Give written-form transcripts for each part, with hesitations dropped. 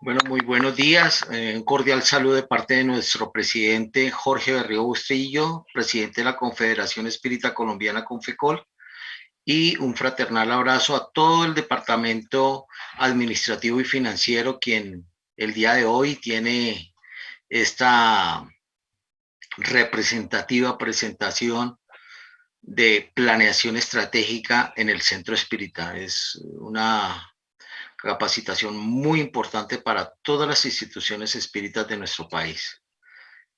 Bueno, muy buenos días. Un cordial saludo de parte de nuestro presidente Jorge Berrío Bustillo, presidente de la Confederación Espírita Colombiana Confecol, y un fraternal abrazo a todo el departamento administrativo y financiero, quien el día de hoy tiene esta representativa presentación de planeación estratégica en el Centro Espírita. Es una capacitación muy importante para todas las instituciones espíritas de nuestro país.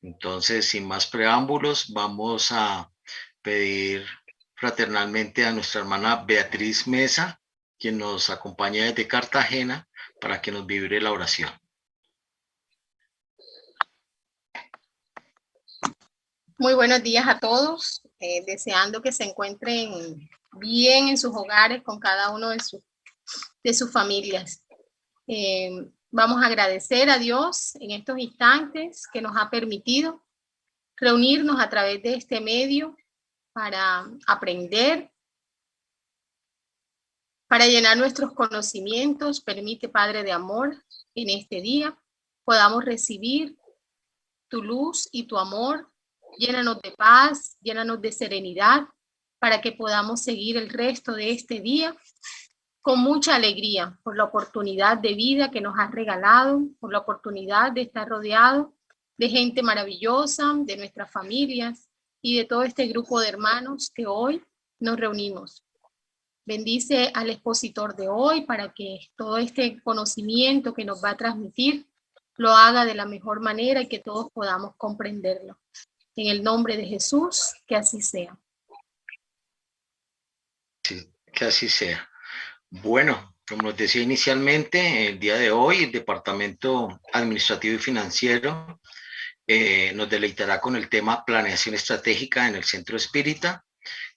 Entonces, sin más preámbulos, vamos a pedir fraternalmente a nuestra hermana Beatriz Mesa, quien nos acompaña desde Cartagena, para que nos vibre la oración. Muy buenos días a todos, deseando que se encuentren bien en sus hogares con cada uno de sus familias. Vamos a agradecer a Dios en estos instantes que nos ha permitido reunirnos a través de este medio para aprender, para llenar nuestros conocimientos. Permite, Padre de amor, en este día podamos recibir tu luz y tu amor. Llénanos de paz, llénanos de serenidad, para que podamos seguir el resto de este día con mucha alegría por la oportunidad de vida que nos has regalado, por la oportunidad de estar rodeado de gente maravillosa, de nuestras familias y de todo este grupo de hermanos que hoy nos reunimos. Bendice al expositor de hoy para que todo este conocimiento que nos va a transmitir lo haga de la mejor manera y que todos podamos comprenderlo. En el nombre de Jesús, que así sea. Sí, que así sea. Bueno, como nos decía inicialmente, el día de hoy el Departamento Administrativo y Financiero nos deleitará con el tema planeación estratégica en el Centro Espírita.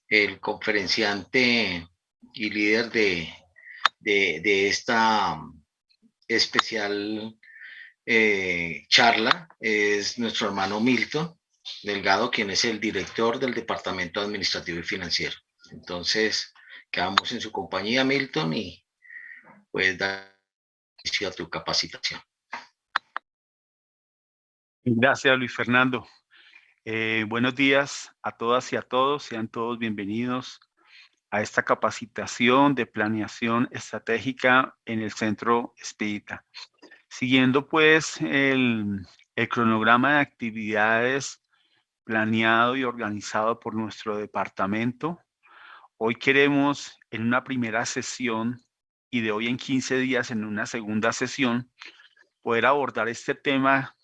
El conferenciante y líder de esta especial charla es nuestro hermano Milton Delgado, quien es el director del Departamento Administrativo y Financiero. Entonces, quedamos en su compañía, Milton, y puedes dar inicio a tu capacitación. Gracias, Luis Fernando. Buenos días a todas y a todos. Sean todos bienvenidos a esta capacitación de planeación estratégica en el Centro Espírita. Siguiendo pues el cronograma de actividades planeado y organizado por nuestro departamento, hoy queremos en una primera sesión y de hoy en 15 días en una segunda sesión poder abordar este tema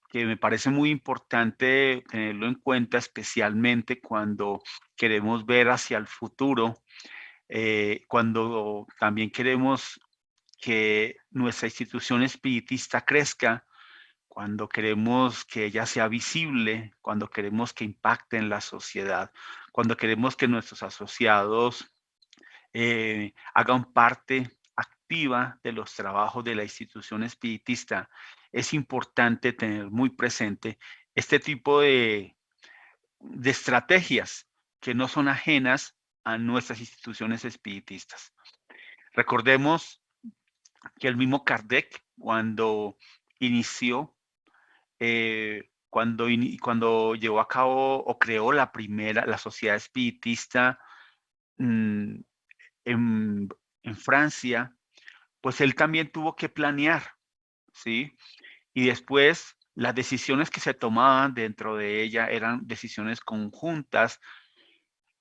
que me parece muy importante tenerlo en cuenta, especialmente cuando queremos ver hacia el futuro, cuando también queremos que nuestra institución espiritista crezca, cuando queremos que ella sea visible, cuando queremos que impacte en la sociedad, cuando queremos que nuestros asociados hagan parte activa de los trabajos de la institución espiritista. Es importante tener muy presente este tipo de estrategias que no son ajenas a nuestras instituciones espiritistas. Recordemos que el mismo Kardec, cuando inició, cuando llevó a cabo o creó la sociedad espiritista en Francia, pues él también tuvo que planear, ¿sí? Y después las decisiones que se tomaban dentro de ella eran decisiones conjuntas,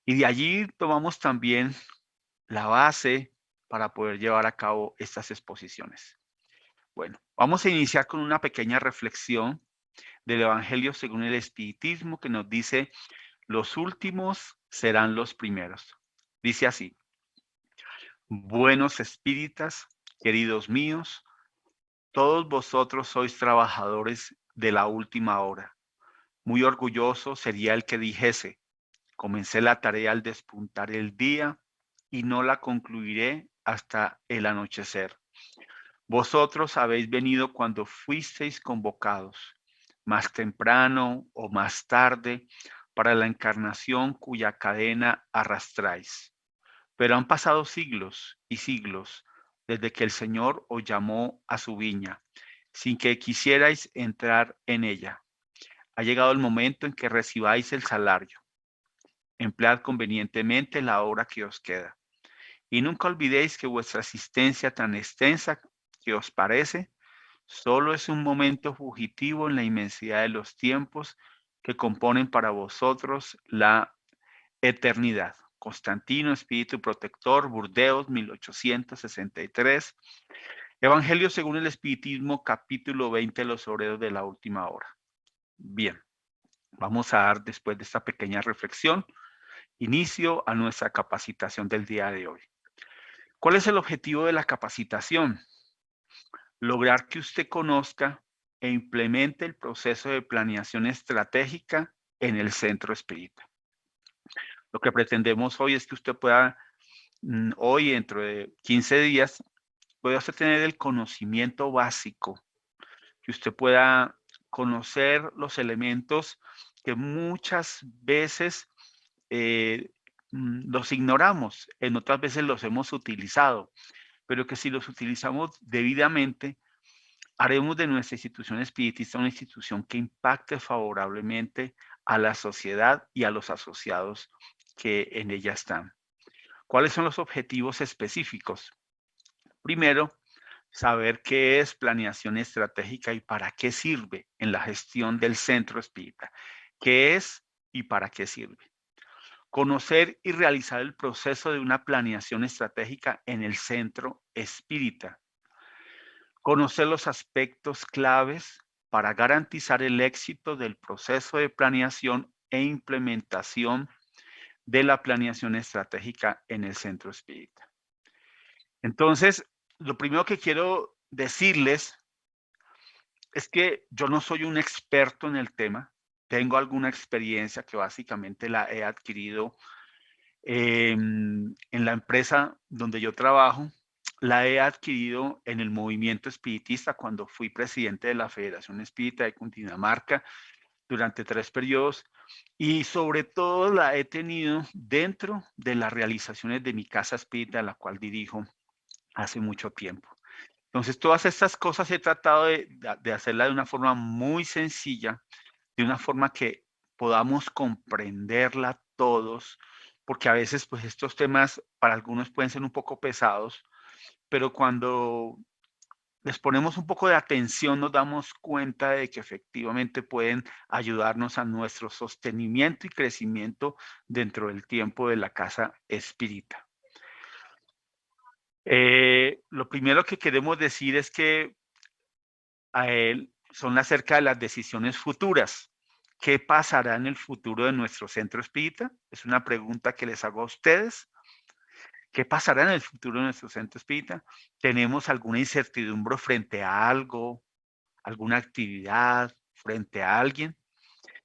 y de allí tomamos también la base para poder llevar a cabo estas exposiciones. Bueno, vamos a iniciar con una pequeña reflexión del Evangelio según el Espiritismo, que nos dice: los últimos serán los primeros. Dice así: buenos espíritas, queridos míos, todos vosotros sois trabajadores de la última hora. Muy orgulloso sería el que dijese: comencé la tarea al despuntar el día y no la concluiré hasta el anochecer. Vosotros habéis venido cuando fuisteis convocados, más temprano o más tarde, para la encarnación cuya cadena arrastráis. Pero han pasado siglos y siglos, desde que el Señor os llamó a su viña, sin que quisierais entrar en ella. Ha llegado el momento en que recibáis el salario. Emplead convenientemente la hora que os queda. Y nunca olvidéis que vuestra asistencia tan extensa que os parece, solo es un momento fugitivo en la inmensidad de los tiempos que componen para vosotros la eternidad. Constantino, Espíritu Protector, Burdeos, 1863. Evangelio según el Espiritismo, capítulo 20, los obreros de la última hora. Bien, vamos a dar, después de esta pequeña reflexión, inicio a nuestra capacitación del día de hoy. ¿Cuál es el objetivo de la capacitación? Lograr que usted conozca e implemente el proceso de planeación estratégica en el centro espírita. Lo que pretendemos hoy es que usted pueda, hoy, dentro de 15 días, pueda usted tener el conocimiento básico, que usted pueda conocer los elementos que muchas veces los ignoramos, en otras veces los hemos utilizado, pero que si los utilizamos debidamente, haremos de nuestra institución espiritista una institución que impacte favorablemente a la sociedad y a los asociados que en ella están. ¿Cuáles son los objetivos específicos? Primero, saber qué es planeación estratégica y para qué sirve en la gestión del centro espírita. ¿Qué es y para qué sirve? Conocer y realizar el proceso de una planeación estratégica en el centro espírita. Conocer los aspectos claves para garantizar el éxito del proceso de planeación e implementación de la planeación estratégica en el centro espírita. Entonces, lo primero que quiero decirles es que yo no soy un experto en el tema. Tengo alguna experiencia que básicamente la he adquirido en la empresa donde yo trabajo. La he adquirido en el movimiento espiritista cuando fui presidente de la Federación Espírita de Cundinamarca durante 3 periodos, y sobre todo la he tenido dentro de las realizaciones de mi casa espírita, la cual dirijo hace mucho tiempo. Entonces, todas estas cosas he tratado de hacerla de una forma muy sencilla, de una forma que podamos comprenderla todos, porque a veces pues estos temas para algunos pueden ser un poco pesados, pero cuando les ponemos un poco de atención nos damos cuenta de que efectivamente pueden ayudarnos a nuestro sostenimiento y crecimiento dentro del tiempo de la casa espírita. Lo primero que queremos decir es que son acerca de las decisiones futuras. ¿Qué pasará en el futuro de nuestro centro espírita? Es una pregunta que les hago a ustedes. ¿Qué pasará en el futuro de nuestro centro espírita? ¿Tenemos alguna incertidumbre frente a algo, alguna actividad, frente a alguien?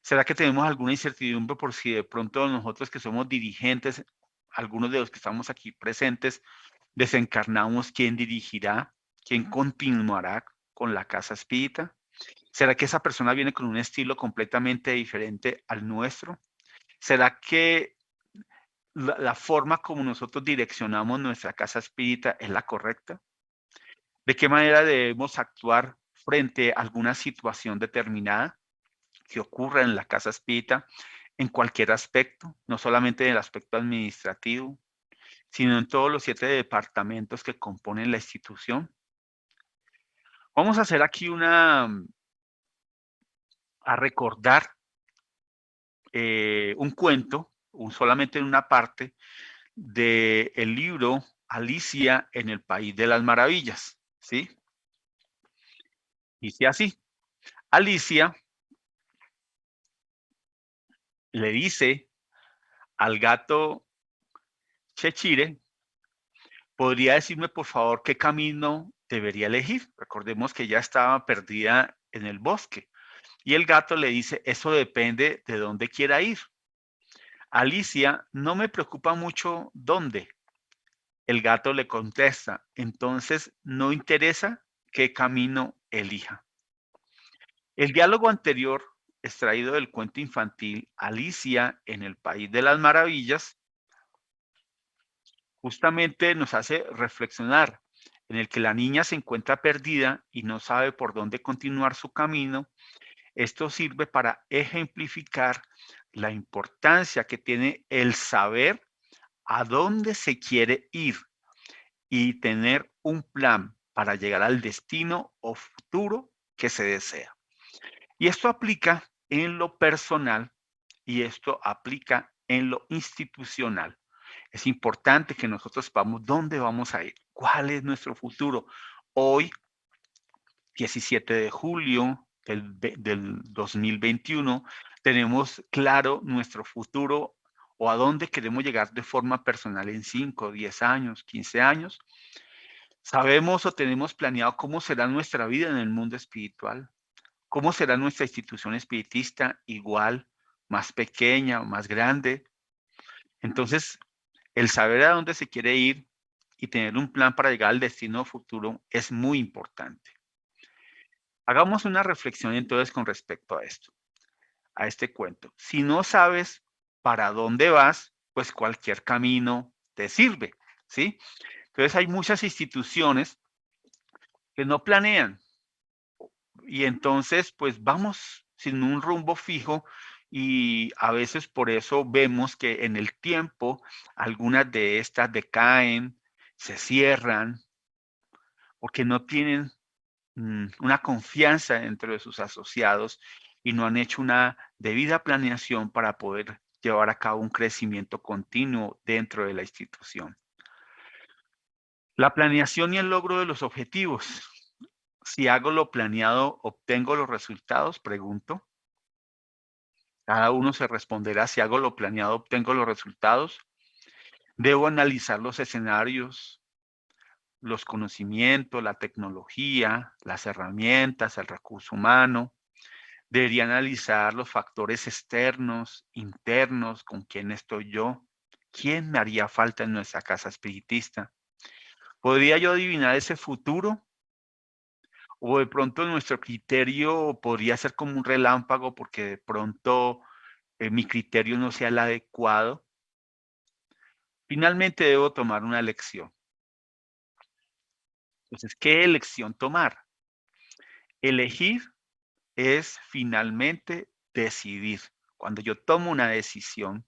¿Será que tenemos alguna incertidumbre por si de pronto nosotros que somos dirigentes, algunos de los que estamos aquí presentes, desencarnamos quién dirigirá, quién continuará con la casa espírita? ¿Será que esa persona viene con un estilo completamente diferente al nuestro? ¿Será que la forma como nosotros direccionamos nuestra casa espírita es la correcta? ¿De qué manera debemos actuar frente a alguna situación determinada que ocurra en la casa espírita en cualquier aspecto, no solamente en el aspecto administrativo, sino en todos los 7 departamentos que componen la institución? Vamos a hacer aquí a recordar un cuento, solamente en una parte, del libro Alicia en el País de las Maravillas, ¿sí? Dice así: Alicia le dice al gato Cheshire, ¿podría decirme por favor qué camino debería elegir? Recordemos que ella estaba perdida en el bosque. Y el gato le dice, eso depende de dónde quiera ir. Alicia, no me preocupa mucho dónde. El gato le contesta, entonces no interesa qué camino elija. El diálogo anterior, extraído del cuento infantil Alicia en el País de las Maravillas, justamente nos hace reflexionar en el que la niña se encuentra perdida y no sabe por dónde continuar su camino, esto sirve para ejemplificar la importancia que tiene el saber a dónde se quiere ir y tener un plan para llegar al destino o futuro que se desea. Y esto aplica en lo personal y esto aplica en lo institucional. Es importante que nosotros sepamos dónde vamos a ir, cuál es nuestro futuro. Hoy, 17 de julio del 2021, tenemos claro nuestro futuro o a dónde queremos llegar de forma personal en 5, 10 años, 15 años. Sabemos o tenemos planeado cómo será nuestra vida en el mundo espiritual, cómo será nuestra institución espiritista, igual, más pequeña o más grande. Entonces, el saber a dónde se quiere ir y tener un plan para llegar al destino futuro es muy importante. Hagamos una reflexión entonces con respecto a esto, a este cuento. Si no sabes para dónde vas, pues cualquier camino te sirve, ¿sí? Entonces hay muchas instituciones que no planean y entonces pues vamos sin un rumbo fijo y a veces por eso vemos que en el tiempo algunas de estas decaen, se cierran, porque no tienen una confianza dentro de sus asociados y no han hecho una debida planeación para poder llevar a cabo un crecimiento continuo dentro de la institución. La planeación y el logro de los objetivos. Si hago lo planeado, ¿obtengo los resultados? Pregunto. Cada uno se responderá, si hago lo planeado, ¿obtengo los resultados? Debo analizar los escenarios, los conocimientos, la tecnología, las herramientas, el recurso humano. Debería analizar los factores externos, internos, con quién estoy yo, quién me haría falta en nuestra casa espiritista. ¿Podría yo adivinar ese futuro? O de pronto nuestro criterio podría ser como un relámpago porque de pronto mi criterio no sea el adecuado. Finalmente debo tomar una elección. Entonces, ¿qué elección tomar? Elegir es finalmente decidir. Cuando yo tomo una decisión,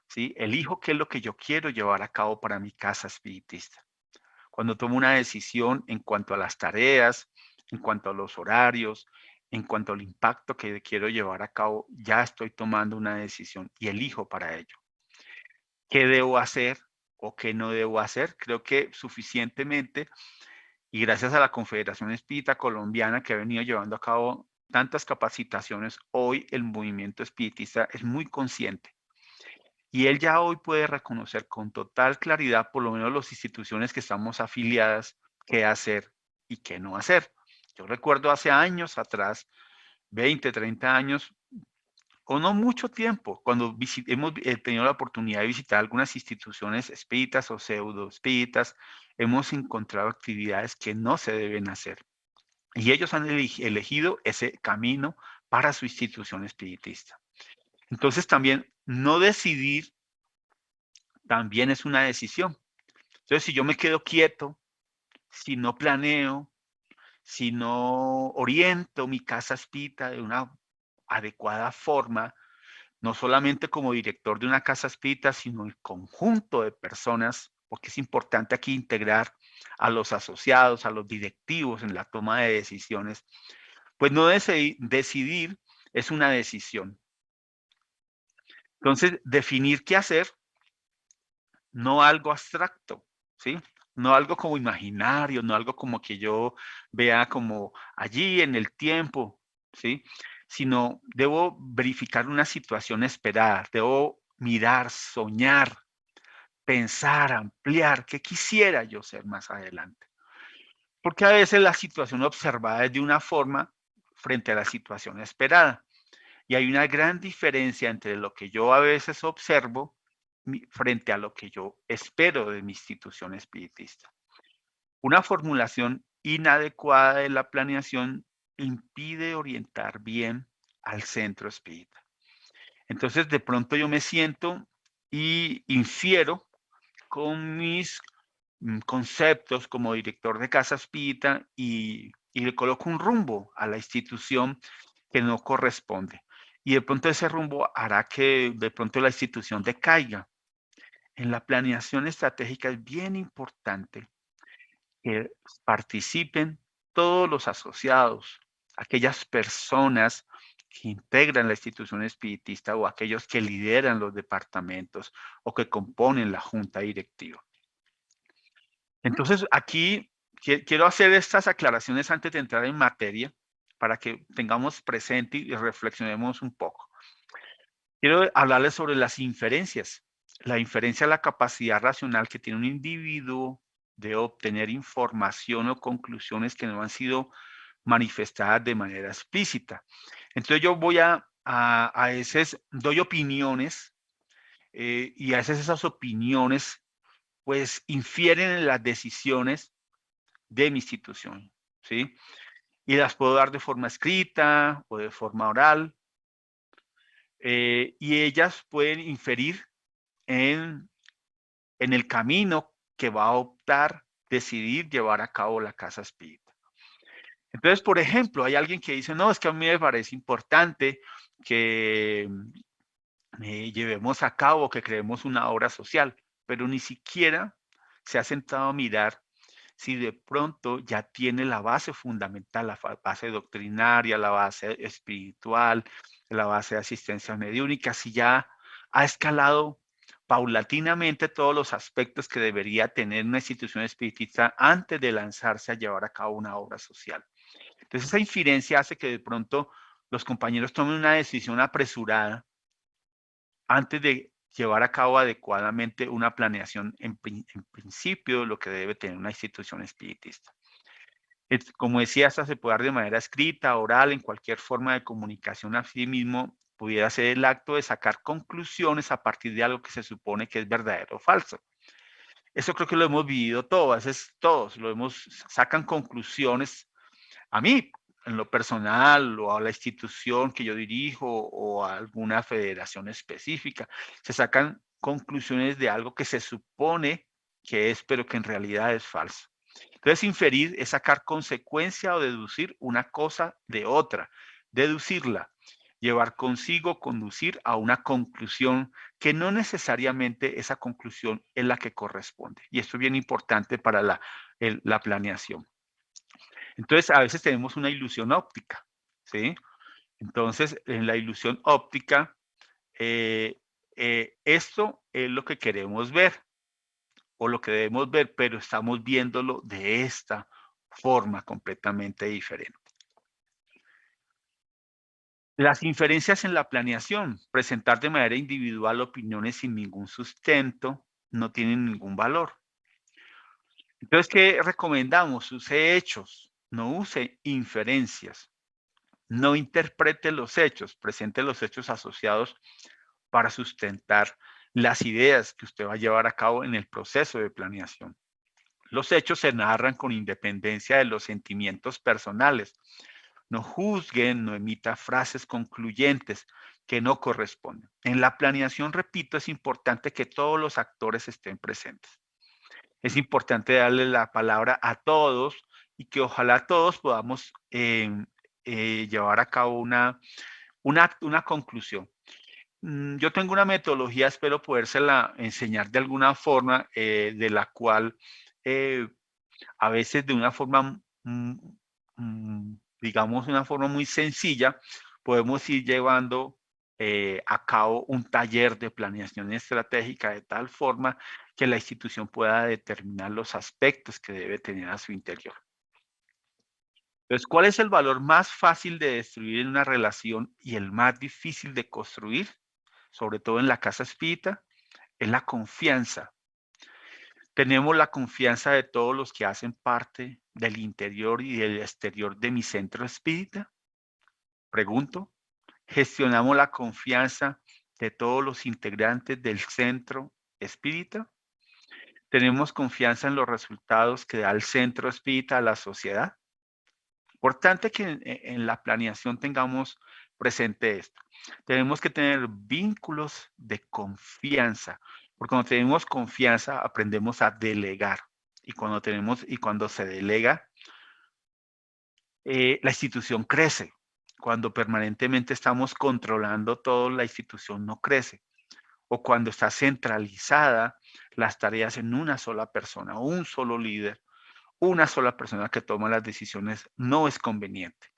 ¿sí? Elijo qué es lo que yo quiero llevar a cabo para mi casa espiritista. Cuando tomo una decisión en cuanto a las tareas, en cuanto a los horarios, en cuanto al impacto que quiero llevar a cabo, ya estoy tomando una decisión y elijo para ello. ¿Qué debo hacer o qué no debo hacer? Creo que suficientemente, y gracias a la Confederación Espírita Colombiana que ha venido llevando a cabo tantas capacitaciones, hoy el movimiento espiritista es muy consciente. Y él ya hoy puede reconocer con total claridad, por lo menos las instituciones que estamos afiliadas, qué hacer y qué no hacer. Yo recuerdo hace años atrás, 20, 30 años, o no mucho tiempo, cuando hemos tenido la oportunidad de visitar algunas instituciones espíritas o pseudo espíritas, hemos encontrado actividades que no se deben hacer. Y ellos han elegido ese camino para su institución espiritista. Entonces también no decidir también es una decisión. Entonces, si yo me quedo quieto, si no planeo, si no oriento mi casa espírita de una adecuada forma, no solamente como director de una casa espírita, sino el conjunto de personas, porque es importante aquí integrar a los asociados, a los directivos en la toma de decisiones, pues no decidir es una decisión. Entonces, definir qué hacer, no algo abstracto, ¿sí? No algo como imaginario, no algo como que yo vea como allí en el tiempo, ¿sí? Sino debo verificar una situación esperada, debo mirar, soñar, pensar, ampliar, qué quisiera yo ser más adelante. Porque a veces la situación observada es de una forma frente a la situación esperada. Y hay una gran diferencia entre lo que yo a veces observo frente a lo que yo espero de mi institución espiritista. Una formulación inadecuada de la planeación impide orientar bien al centro espírita. Entonces, de pronto yo me siento y infiero con mis conceptos como director de Casa Espírita y le coloco un rumbo a la institución que no corresponde. Y de pronto ese rumbo hará que de pronto la institución decaiga. En la planeación estratégica es bien importante que participen todos los asociados, aquellas personas que integran la institución espiritista o aquellos que lideran los departamentos o que componen la junta directiva. Entonces, aquí quiero hacer estas aclaraciones antes de entrar en materia para que tengamos presente y reflexionemos un poco. Quiero hablarles sobre las inferencias. La inferencia es la capacidad racional que tiene un individuo de obtener información o conclusiones que no han sido manifestadas de manera explícita. Entonces yo voy a veces doy opiniones y a veces esas opiniones pues infieren en las decisiones de mi institución, ¿sí? Y las puedo dar de forma escrita o de forma oral y ellas pueden inferir en el camino que va a optar, decidir llevar a cabo la casa espírita. Entonces, por ejemplo, hay alguien que dice, no, es que a mí me parece importante que llevemos a cabo, que creemos una obra social, pero ni siquiera se ha sentado a mirar si de pronto ya tiene la base fundamental, la base doctrinaria, la base espiritual, la base de asistencia mediúnica, si ya ha escalado paulatinamente todos los aspectos que debería tener una institución espiritista antes de lanzarse a llevar a cabo una obra social. Entonces esa inferencia hace que de pronto los compañeros tomen una decisión apresurada antes de llevar a cabo adecuadamente una planeación en principio de lo que debe tener una institución espiritista. Como decía, esta se puede dar de manera escrita, oral, en cualquier forma de comunicación a sí mismo, pudiera ser el acto de sacar conclusiones a partir de algo que se supone que es verdadero o falso. Eso creo que lo hemos vivido todos, a veces todos, sacan conclusiones. A mí, en lo personal, o a la institución que yo dirijo, o a alguna federación específica, se sacan conclusiones de algo que se supone que es, pero que en realidad es falso. Entonces, inferir es sacar consecuencia o deducir una cosa de otra, deducirla, llevar consigo, conducir a una conclusión que no necesariamente esa conclusión es la que corresponde. Y esto es bien importante para la planeación. Entonces, a veces tenemos una ilusión óptica, ¿sí? Entonces, en la ilusión óptica, esto es lo que queremos ver o lo que debemos ver, pero estamos viéndolo de esta forma completamente diferente. Las inferencias en la planeación, presentar de manera individual opiniones sin ningún sustento, no tienen ningún valor. Entonces, ¿qué recomendamos? Use hechos, no use inferencias. No interprete los hechos, presente los hechos asociados para sustentar las ideas que usted va a llevar a cabo en el proceso de planeación. Los hechos se narran con independencia de los sentimientos personales. No juzguen, no emita frases concluyentes que no corresponden. En la planeación, repito, es importante que todos los actores estén presentes. Es importante darle la palabra a todos y que ojalá todos podamos llevar a cabo una conclusión. Yo tengo una metodología, espero podérsela enseñar de alguna forma, de la cual a veces de una forma, digamos, una forma muy sencilla, podemos ir llevando a cabo un taller de planeación estratégica de tal forma que la institución pueda determinar los aspectos que debe tener a su interior. Entonces, ¿cuál es el valor más fácil de destruir en una relación y el más difícil de construir? Sobre todo en la casa espírita, es la confianza. Tenemos la confianza de todos los que hacen parte del interior y del exterior de mi centro espírita. Pregunto, ¿gestionamos la confianza de todos los integrantes del centro espírita? ¿Tenemos confianza en los resultados que da el centro espírita a la sociedad? Importante que en la planeación tengamos presente esto. Tenemos que tener vínculos de confianza, porque cuando tenemos confianza aprendemos a delegar. y cuando se delega, la institución crece. Cuando permanentemente estamos controlando todo, la institución no crece. O cuando está centralizada las tareas en una sola persona, un solo líder, una sola persona que toma las decisiones, no es conveniente.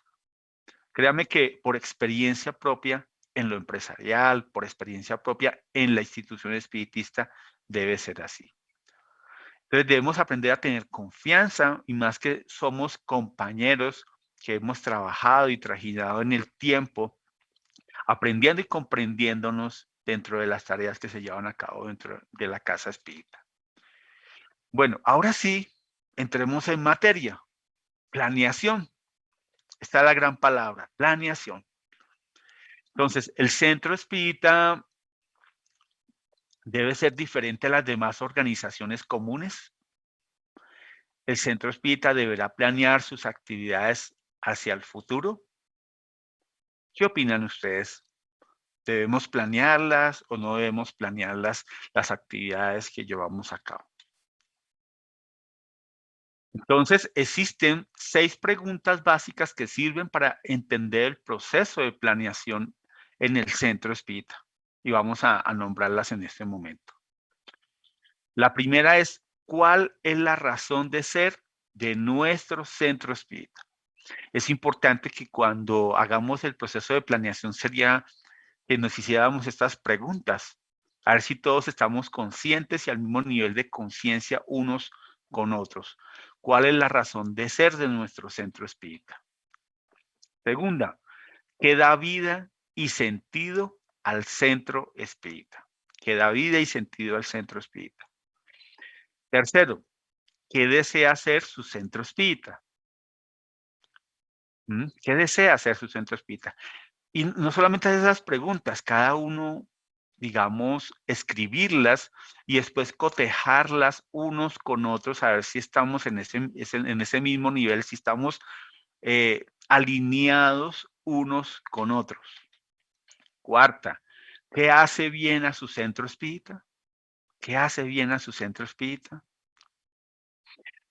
Créame que por experiencia propia en lo empresarial, por experiencia propia en la institución espiritista, debe ser así. Entonces debemos aprender a tener confianza y más que somos compañeros que hemos trabajado y trajinado en el tiempo, aprendiendo y comprendiéndonos dentro de las tareas que se llevan a cabo dentro de la casa espírita. Bueno, ahora sí, entremos en materia. Planeación. Esta es la gran palabra, planeación. Entonces, el centro espírita debe ser diferente a las demás organizaciones comunes. El centro espírita deberá planear sus actividades hacia el futuro. ¿Qué opinan ustedes? ¿Debemos planearlas o no debemos planear las actividades que llevamos a cabo? Entonces, existen 6 preguntas básicas que sirven para entender el proceso de planeación en el centro espírita. Y vamos a nombrarlas en este momento. La primera es, ¿cuál es la razón de ser de nuestro centro espírita? Es importante que cuando hagamos el proceso de planeación sería que nos hiciéramos estas preguntas, a ver si todos estamos conscientes y al mismo nivel de conciencia unos con otros. ¿Cuál es la razón de ser de nuestro centro espírita? Segunda, ¿qué da vida y sentido al centro espírita? ¿Qué da vida y sentido al centro espírita? Tercero, ¿qué desea hacer su centro espírita? ¿Qué desea hacer su centro espírita? Y no solamente esas preguntas, cada uno, digamos, escribirlas y después cotejarlas unos con otros, a ver si estamos en ese mismo nivel, si estamos alineados unos con otros. Cuarta, ¿qué hace bien a su centro espírita? ¿Qué hace bien a su centro espírita?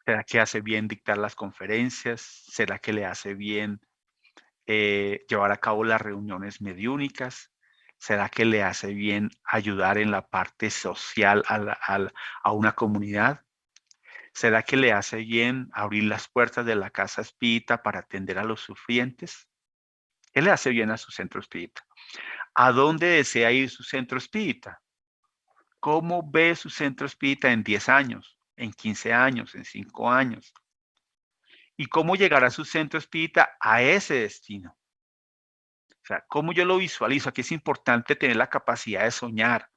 ¿Será que hace bien dictar las conferencias? ¿Será que le hace bien llevar a cabo las reuniones mediúnicas? ¿Será que le hace bien ayudar en la parte social a una comunidad? ¿Será que le hace bien abrir las puertas de la casa espírita para atender a los sufrientes? ¿Qué le hace bien a su centro espírita? ¿A dónde desea ir su centro espírita? ¿Cómo ve su centro espírita en 10 años, en 15 años, en 5 años? ¿Y cómo llegará su centro espírita a ese destino? O sea, ¿cómo yo lo visualizo? Aquí es importante tener la capacidad de soñar.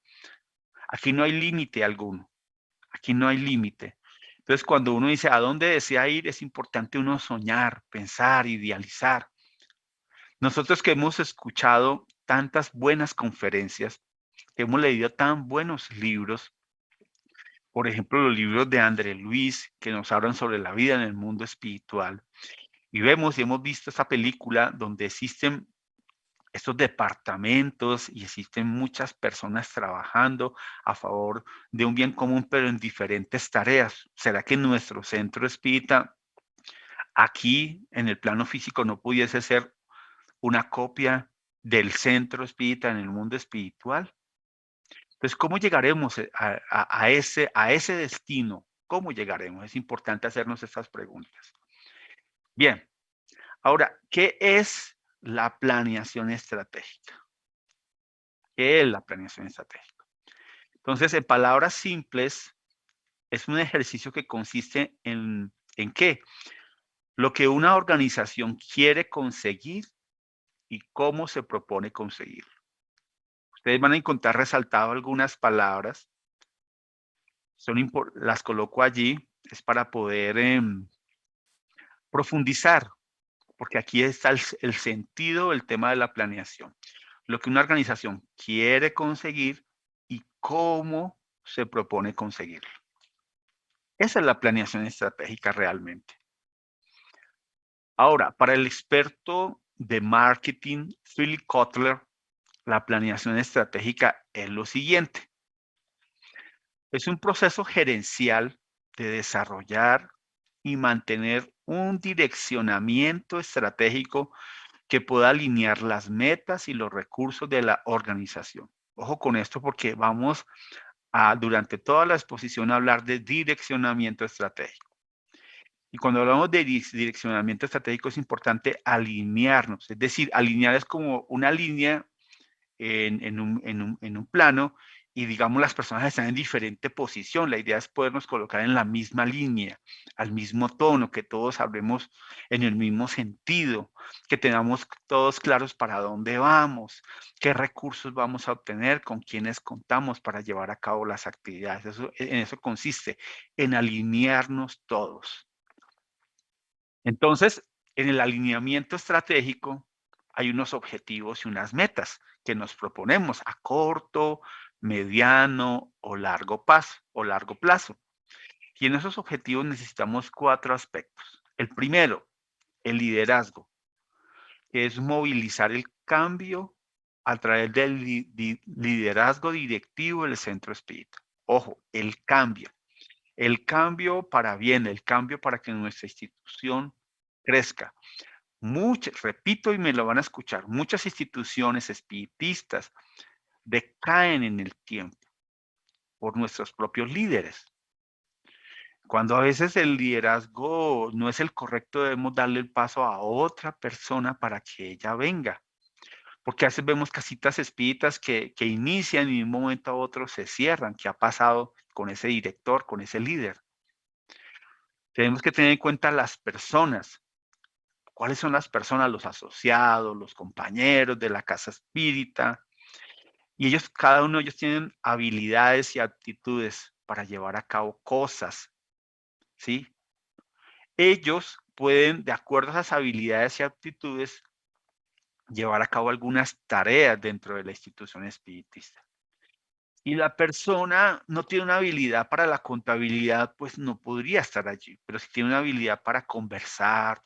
Aquí no hay límite alguno. Aquí no hay límite. Entonces, cuando uno dice a dónde desea ir, es importante uno soñar, pensar, idealizar. Nosotros que hemos escuchado tantas buenas conferencias, que hemos leído tan buenos libros, por ejemplo, los libros de André Luis, que nos hablan sobre la vida en el mundo espiritual, y vemos y hemos visto esta película donde existen estos departamentos y existen muchas personas trabajando a favor de un bien común, pero en diferentes tareas. ¿Será que nuestro centro espírita aquí en el plano físico no pudiese ser una copia del centro espírita en el mundo espiritual? Entonces, ¿cómo llegaremos a ese destino? ¿Cómo llegaremos? Es importante hacernos estas preguntas. Bien, ahora, ¿qué es la planeación estratégica? ¿Qué es la planeación estratégica? Entonces, en palabras simples, es un ejercicio que consiste ¿en qué? Lo que una organización quiere conseguir y cómo se propone conseguirlo. Ustedes van a encontrar resaltado algunas palabras. Las coloco allí, es para poder profundizar, porque aquí está el sentido, el tema de la planeación. Lo que una organización quiere conseguir y cómo se propone conseguirlo. Esa es la planeación estratégica realmente. Ahora, para el experto de marketing, Philip Kotler, la planeación estratégica es lo siguiente. Es un proceso gerencial de desarrollar y mantener un direccionamiento estratégico que pueda alinear las metas y los recursos de la organización. Ojo con esto porque vamos a, durante toda la exposición, a hablar de direccionamiento estratégico. Y cuando hablamos de direccionamiento estratégico es importante alinearnos, es decir, alinear es como una línea en un plano y digamos las personas están en diferente posición. La idea es podernos colocar en la misma línea, al mismo tono, que todos hablemos en el mismo sentido, que tengamos todos claros para dónde vamos, qué recursos vamos a obtener, con quiénes contamos para llevar a cabo las actividades. En eso consiste, en alinearnos todos. Entonces, en el alineamiento estratégico hay unos objetivos y unas metas que nos proponemos a corto, mediano o largo plazo. Y en esos objetivos necesitamos 4 aspectos. El primero, el liderazgo, que es movilizar el cambio a través del liderazgo directivo del centro espírita. Ojo, el cambio para bien, el cambio para que nuestra institución crezca. Repito y me lo van a escuchar, muchas instituciones espiritistas decaen en el tiempo por nuestros propios líderes. Cuando a veces el liderazgo no es el correcto, debemos darle el paso a otra persona para que ella venga. Porque a veces vemos casitas espíritas que inician y de un momento a otro se cierran. ¿Qué ha pasado con ese director, con ese líder? Tenemos que tener en cuenta las personas. ¿Cuáles son las personas? Los asociados, los compañeros de la casa espírita. Y ellos, cada uno de ellos tienen habilidades y aptitudes para llevar a cabo cosas, ¿sí? Ellos pueden, de acuerdo a esas habilidades y aptitudes, llevar a cabo algunas tareas dentro de la institución espiritista. Y la persona no tiene una habilidad para la contabilidad, pues no podría estar allí, pero si tiene una habilidad para conversar,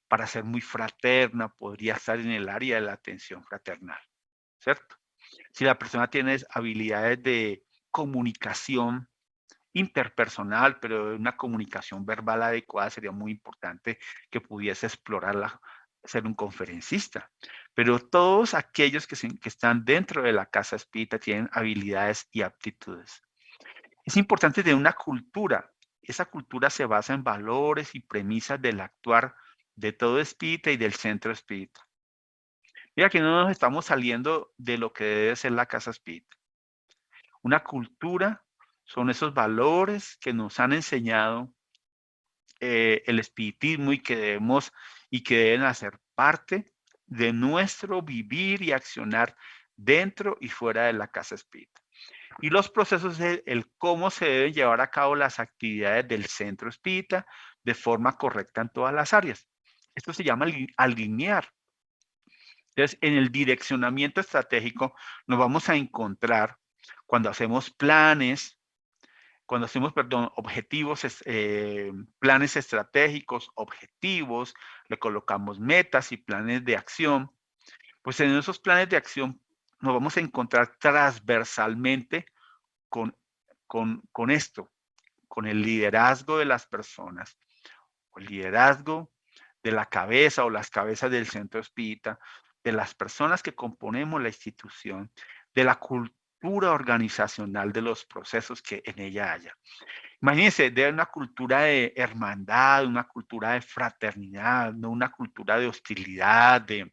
para ser muy fraterna, podría estar en el área de la atención fraternal, ¿cierto? Si la persona tiene habilidades de comunicación interpersonal, pero una comunicación verbal adecuada, sería muy importante que pudiese explorarla, ser un conferencista. Pero todos aquellos que están dentro de la casa espírita tienen habilidades y aptitudes. Es importante tener una cultura. Esa cultura se basa en valores y premisas del actuar de todo espírita y del centro espírita. Mira que no nos estamos saliendo de lo que debe ser la casa espírita. Una cultura son esos valores que nos han enseñado el espiritismo y que deben hacer parte de nuestro vivir y accionar dentro y fuera de la casa espírita. Y los procesos es el cómo se deben llevar a cabo las actividades del centro espírita de forma correcta en todas las áreas. Esto se llama alinear. Entonces, en el direccionamiento estratégico nos vamos a encontrar cuando hacemos planes, objetivos, planes estratégicos, objetivos, le colocamos metas y planes de acción. Pues en esos planes de acción nos vamos a encontrar transversalmente con esto, con el liderazgo de las personas, el liderazgo de la cabeza o las cabezas del centro espírita, de las personas que componemos la institución, de la cultura organizacional de los procesos que en ella haya. Imagínense, de una cultura de hermandad, una cultura de fraternidad, no una cultura de hostilidad, de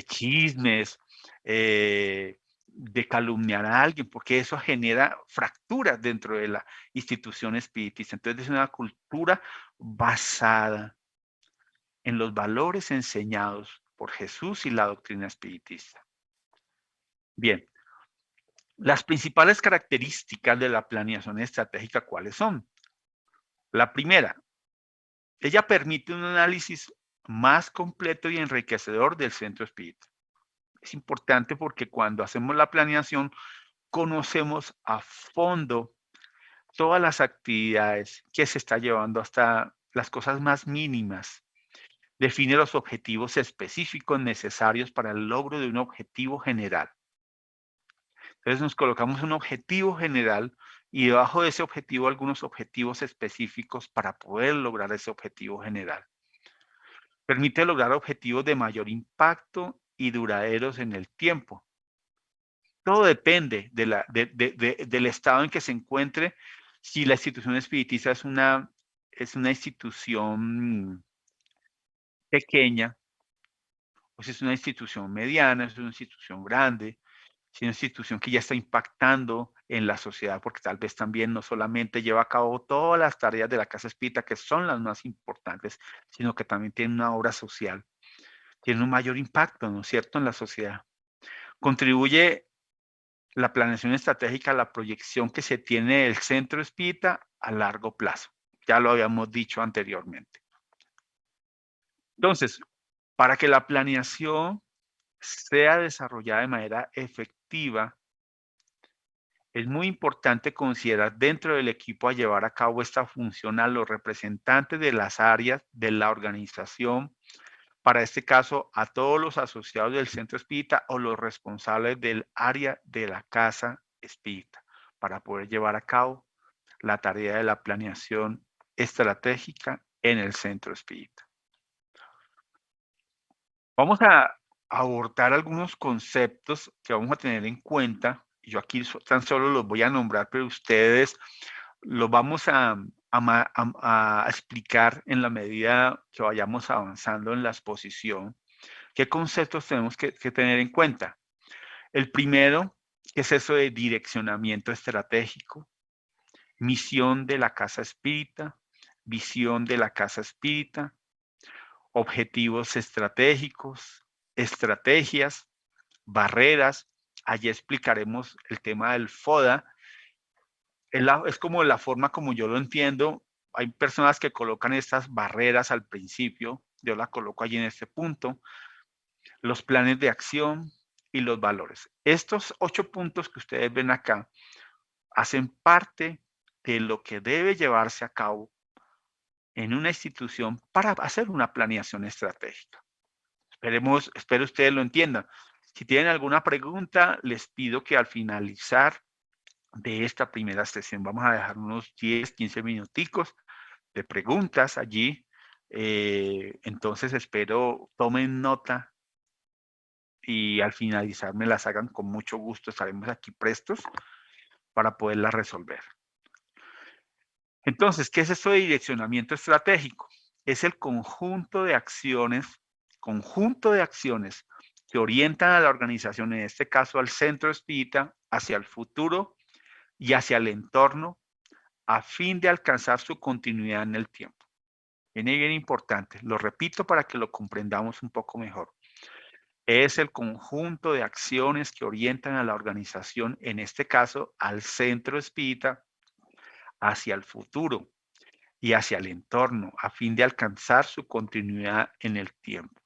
chismes, de calumniar a alguien, porque eso genera fracturas dentro de la institución espiritista. Entonces es una cultura basada en los valores enseñados por Jesús y la doctrina espiritista. Bien, las principales características de la planeación estratégica, ¿cuáles son? La primera, ella permite un análisis más completo y enriquecedor del centro espírita. Es importante porque cuando hacemos la planeación, conocemos a fondo todas las actividades que se está llevando hasta las cosas más mínimas. Define los objetivos específicos necesarios para el logro de un objetivo general. Entonces nos colocamos un objetivo general y debajo de ese objetivo algunos objetivos específicos para poder lograr ese objetivo general. Permite lograr objetivos de mayor impacto y duraderos en el tiempo. Todo depende del estado en que se encuentre. Si la institución espiritista es una institución pequeña, o si es una institución mediana, es una institución grande, si es una institución que ya está impactando en la sociedad, porque tal vez también no solamente lleva a cabo todas las tareas de la Casa Espírita, que son las más importantes, sino que también tiene una obra social, tiene un mayor impacto, ¿no es cierto?, en la sociedad. Contribuye la planeación estratégica a la proyección que se tiene del centro espírita a largo plazo. Ya lo habíamos dicho anteriormente. Entonces, para que la planeación sea desarrollada de manera efectiva, es muy importante considerar dentro del equipo a llevar a cabo esta función a los representantes de las áreas de la organización, para este caso a todos los asociados del centro espírita o los responsables del área de la casa espírita, para poder llevar a cabo la tarea de la planeación estratégica en el centro espírita. Vamos a abordar algunos conceptos que vamos a tener en cuenta. Yo aquí tan solo los voy a nombrar, pero ustedes los vamos a explicar en la medida que vayamos avanzando en la exposición. ¿Qué conceptos tenemos que tener en cuenta? El primero, ¿qué es eso de direccionamiento estratégico? Misión de la casa espírita, visión de la casa espírita, objetivos estratégicos, estrategias, barreras. Allí explicaremos el tema del FODA. Es como la forma como yo lo entiendo. Hay personas que colocan estas barreras al principio. Yo las coloco allí en este punto. Los planes de acción y los valores. Estos 8 puntos que ustedes ven acá hacen parte de lo que debe llevarse a cabo en una institución para hacer una planeación estratégica. Espero ustedes lo entiendan. Si tienen alguna pregunta, les pido que al finalizar de esta primera sesión, vamos a dejar unos 10, 15 minuticos de preguntas allí. Entonces espero tomen nota y al finalizar me las hagan con mucho gusto. Estaremos aquí prestos para poderlas resolver. Entonces, ¿qué es esto de direccionamiento estratégico? Es el conjunto de acciones que orientan a la organización, en este caso al centro espírita, hacia el futuro y hacia el entorno, a fin de alcanzar su continuidad en el tiempo. Viene bien importante, lo repito para que lo comprendamos un poco mejor. Es el conjunto de acciones que orientan a la organización, en este caso al centro espírita, hacia el futuro y hacia el entorno, a fin de alcanzar su continuidad en el tiempo.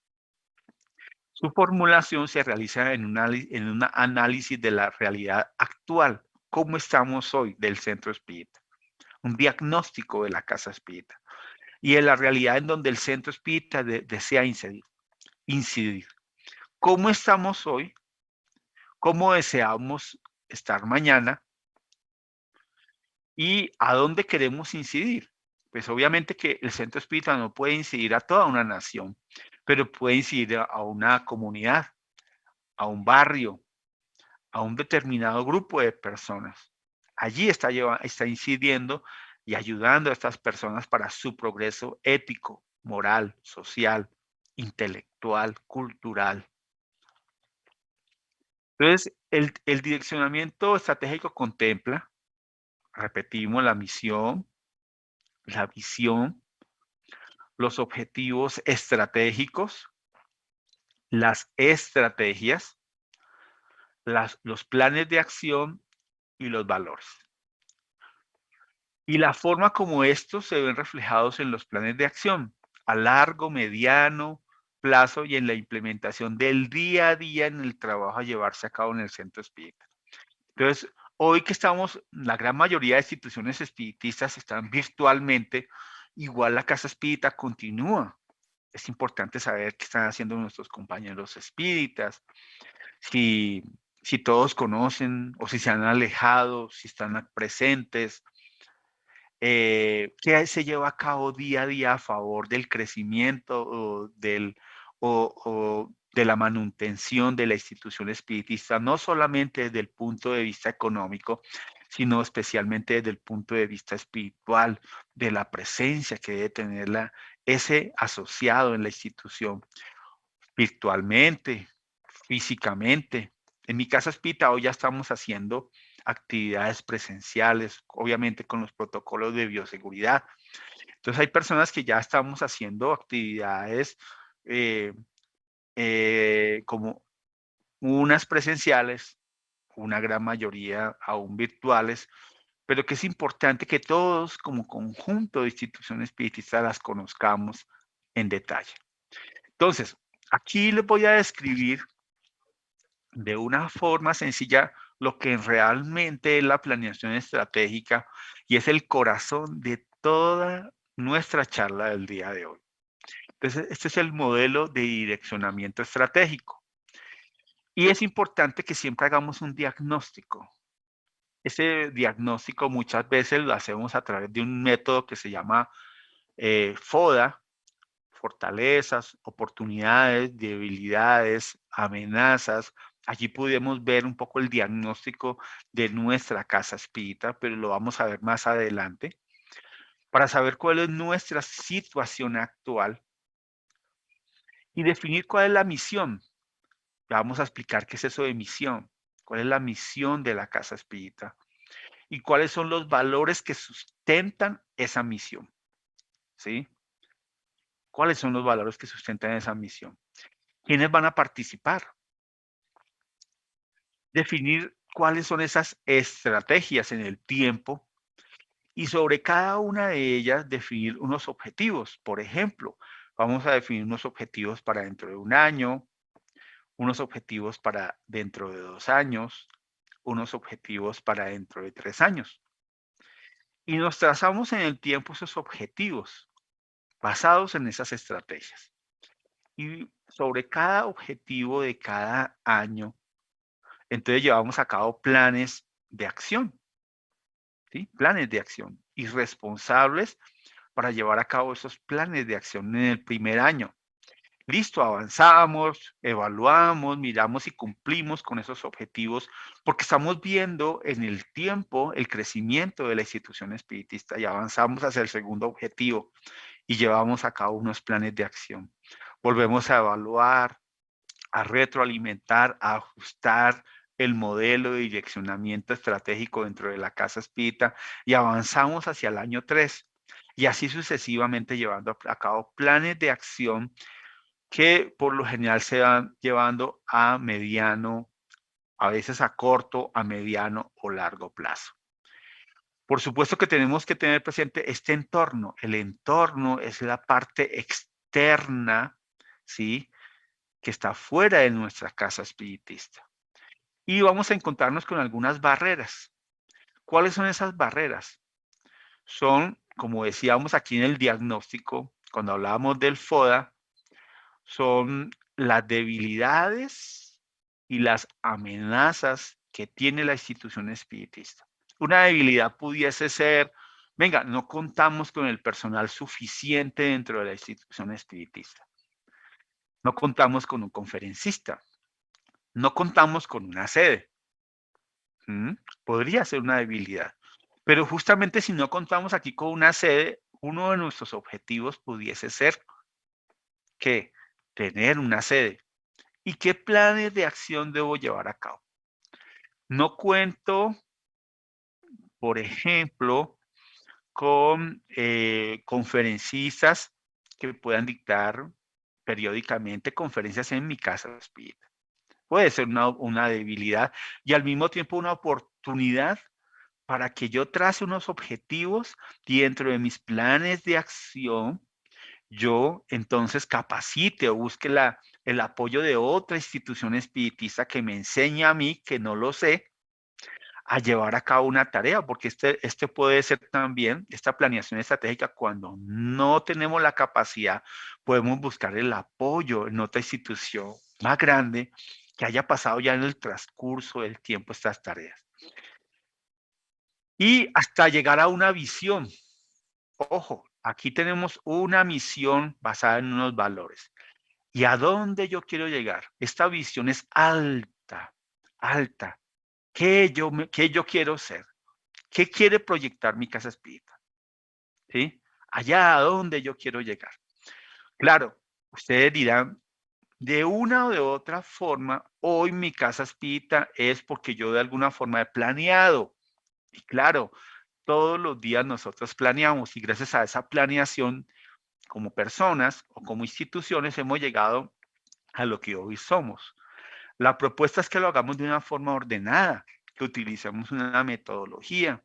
Su formulación se realiza en un análisis de la realidad actual, cómo estamos hoy del centro espírita, un diagnóstico de la casa espírita y de la realidad en donde el centro espírita desea incidir. ¿Cómo estamos hoy? ¿Cómo deseamos estar mañana? ¿Y a dónde queremos incidir? Pues obviamente que el centro espírita no puede incidir a toda una nación, pero puede incidir a una comunidad, a un barrio, a un determinado grupo de personas. Allí está incidiendo y ayudando a estas personas para su progreso ético, moral, social, intelectual, cultural. Entonces, el direccionamiento estratégico contempla, repetimos, la misión, la visión, los objetivos estratégicos, las estrategias, los planes de acción y los valores. Y la forma como estos se ven reflejados en los planes de acción a largo, mediano plazo y en la implementación del día a día en el trabajo a llevarse a cabo en el centro espírita. Entonces, hoy que estamos, la gran mayoría de instituciones espiritistas están virtualmente, igual la casa espírita continúa. Es importante saber qué están haciendo nuestros compañeros espíritas, si si todos conocen o si se han alejado, si están presentes, qué se lleva a cabo día a día a favor del crecimiento o de la manutención de la institución espiritista, no solamente desde el punto de vista económico, sino especialmente desde el punto de vista espiritual, de la presencia que debe tener ese asociado en la institución, virtualmente, físicamente. En mi casa espírita hoy ya estamos haciendo actividades presenciales, obviamente con los protocolos de bioseguridad. Entonces hay personas que ya estamos haciendo actividades como unas presenciales, una gran mayoría aún virtuales, pero que es importante que todos como conjunto de instituciones espiritistas las conozcamos en detalle. Entonces, aquí les voy a describir de una forma sencilla lo que realmente es la planeación estratégica y es el corazón de toda nuestra charla del día de hoy. Entonces, este es el modelo de direccionamiento estratégico. Y es importante que siempre hagamos un diagnóstico. Ese diagnóstico muchas veces lo hacemos a través de un método que se llama FODA, fortalezas, oportunidades, debilidades, amenazas. Allí podemos ver un poco el diagnóstico de nuestra casa espírita, pero lo vamos a ver más adelante, para saber cuál es nuestra situación actual y definir cuál es la misión. Vamos a explicar qué es eso de misión, cuál es la misión de la casa espírita y cuáles son los valores que sustentan esa misión, ¿sí? ¿Cuáles son los valores que sustentan esa misión? ¿Quiénes van a participar? Definir cuáles son esas estrategias en el tiempo y sobre cada una de ellas definir unos objetivos. Por ejemplo, vamos a definir unos objetivos para dentro de un año, unos objetivos para dentro de 2 años, unos objetivos para dentro de 3 años. Y nos trazamos en el tiempo esos objetivos basados en esas estrategias. Y sobre cada objetivo de cada año, entonces llevamos a cabo planes de acción, ¿sí? Planes de acción y responsables para llevar a cabo esos planes de acción en el primer año. Listo, avanzamos, evaluamos, miramos y cumplimos con esos objetivos porque estamos viendo en el tiempo el crecimiento de la institución espiritista y avanzamos hacia el segundo objetivo y llevamos a cabo unos planes de acción. Volvemos a evaluar, a retroalimentar, a ajustar el modelo de direccionamiento estratégico dentro de la casa espírita y avanzamos hacia el año 3 y así sucesivamente llevando a cabo planes de acción que por lo general se van llevando a mediano, a veces a corto, a mediano o largo plazo. Por supuesto que tenemos que tener presente este entorno. El entorno es la parte externa, ¿sí?, que está fuera de nuestra casa espiritista. Y vamos a encontrarnos con algunas barreras. ¿Cuáles son esas barreras? Son, como decíamos aquí en el diagnóstico, cuando hablábamos del FODA, son las debilidades y las amenazas que tiene la institución espiritista. Una debilidad pudiese ser, venga, no contamos con el personal suficiente dentro de la institución espiritista. No contamos con un conferencista. No contamos con una sede. Podría ser una debilidad. Pero justamente si no contamos aquí con una sede, uno de nuestros objetivos pudiese ser que tener una sede. ¿Y qué planes de acción debo llevar a cabo? No cuento, por ejemplo, con conferencistas que puedan dictar periódicamente conferencias en mi casa espírita. Puede ser una debilidad y al mismo tiempo una oportunidad para que yo trace unos objetivos y dentro de mis planes de acción, yo entonces capacite o busque el apoyo de otra institución espiritista que me enseñe a mí, que no lo sé, a llevar a cabo una tarea, porque este puede ser también, esta planeación estratégica, cuando no tenemos la capacidad, podemos buscar el apoyo en otra institución más grande que haya pasado ya en el transcurso del tiempo estas tareas. Y hasta llegar a una visión. Ojo, aquí tenemos una misión basada en unos valores. ¿Y a dónde yo quiero llegar? Esta visión es alta, alta. ¿Qué yo quiero ser? ¿Qué quiere proyectar mi casa espírita? ¿Sí? Allá a dónde yo quiero llegar. Claro, ustedes dirán, de una o de otra forma, hoy mi casa espírita es porque yo de alguna forma he planeado. Y claro, todos los días nosotros planeamos y gracias a esa planeación, como personas o como instituciones, hemos llegado a lo que hoy somos. La propuesta es que lo hagamos de una forma ordenada, que utilicemos una metodología,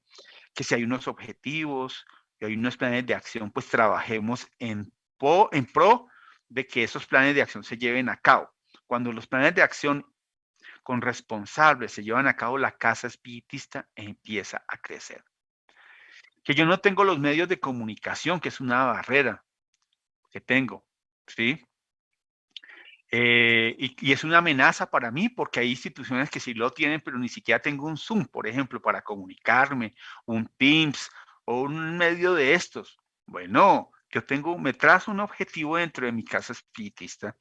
que si hay unos objetivos y hay unos planes de acción, pues trabajemos en pro de que esos planes de acción se lleven a cabo. Cuando los planes de acción con responsables se llevan a cabo, la casa espiritista empieza a crecer. Que yo no tengo los medios de comunicación, que es una barrera que tengo, ¿sí? Y es una amenaza para mí porque hay instituciones que sí lo tienen, pero ni siquiera tengo un Zoom, por ejemplo, para comunicarme, un Teams o un medio de estos. Bueno, me trazo un objetivo dentro de mi casa espiritista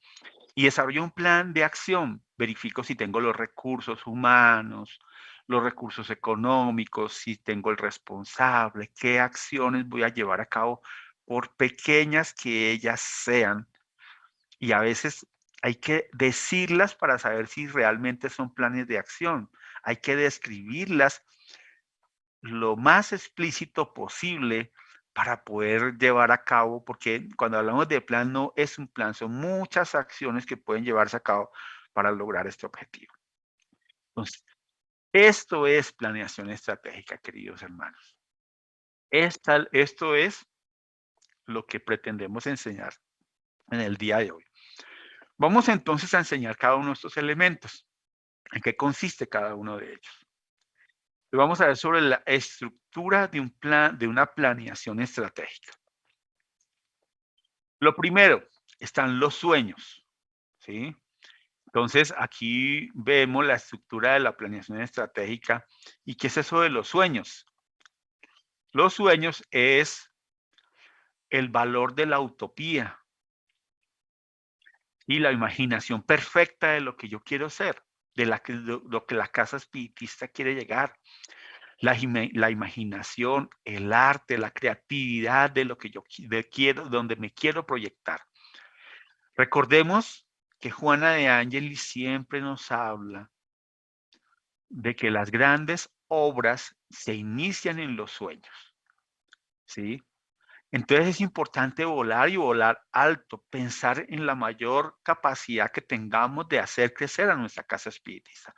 y desarrollo un plan de acción. Verifico si tengo los recursos humanos, los recursos económicos, si tengo el responsable, qué acciones voy a llevar a cabo, por pequeñas que ellas sean. Y a veces hay que decirlas para saber si realmente son planes de acción. Hay que describirlas lo más explícito posible para poder llevar a cabo, porque cuando hablamos de plan no es un plan, son muchas acciones que pueden llevarse a cabo para lograr este objetivo. Entonces, esto es planeación estratégica, queridos hermanos. Esto es lo que pretendemos enseñar en el día de hoy. Vamos entonces a enseñar cada uno de estos elementos. ¿En qué consiste cada uno de ellos? Vamos a ver sobre la estructura de un plan, de una planeación estratégica. Lo primero, están los sueños, ¿sí? Entonces, aquí vemos la estructura de la planeación estratégica. ¿Y qué es eso de los sueños? Los sueños es el valor de la utopía y la imaginación perfecta de lo que yo quiero ser, de lo que la casa espiritista quiere llegar. La imaginación, el arte, la creatividad de lo que yo quiero, donde me quiero proyectar. Recordemos que Juana de Ángelis siempre nos habla de que las grandes obras se inician en los sueños, ¿sí? Entonces es importante volar y volar alto, pensar en la mayor capacidad que tengamos de hacer crecer a nuestra casa espiritista.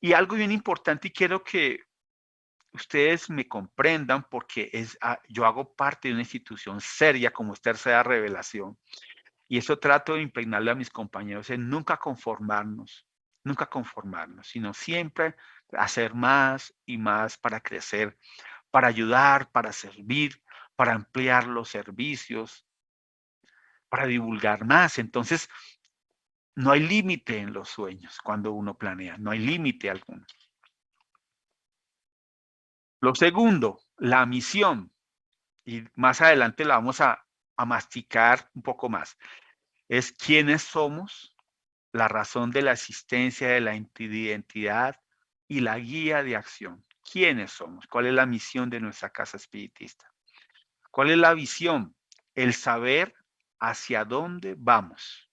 Y algo bien importante, y quiero que ustedes me comprendan porque yo hago parte de una institución seria como es Tercera Revelación. Y eso trato de impregnarle a mis compañeros, en nunca conformarnos, sino siempre hacer más y más para crecer, para ayudar, para servir, para ampliar los servicios, para divulgar más. Entonces, no hay límite en los sueños cuando uno planea, no hay límite alguno. Lo segundo, la misión. Y más adelante la vamos a masticar un poco más. Es quiénes somos, la razón de la existencia de la identidad y la guía de acción. ¿Quiénes somos? ¿Cuál es la misión de nuestra casa espiritista? ¿Cuál es la visión? El saber hacia dónde vamos.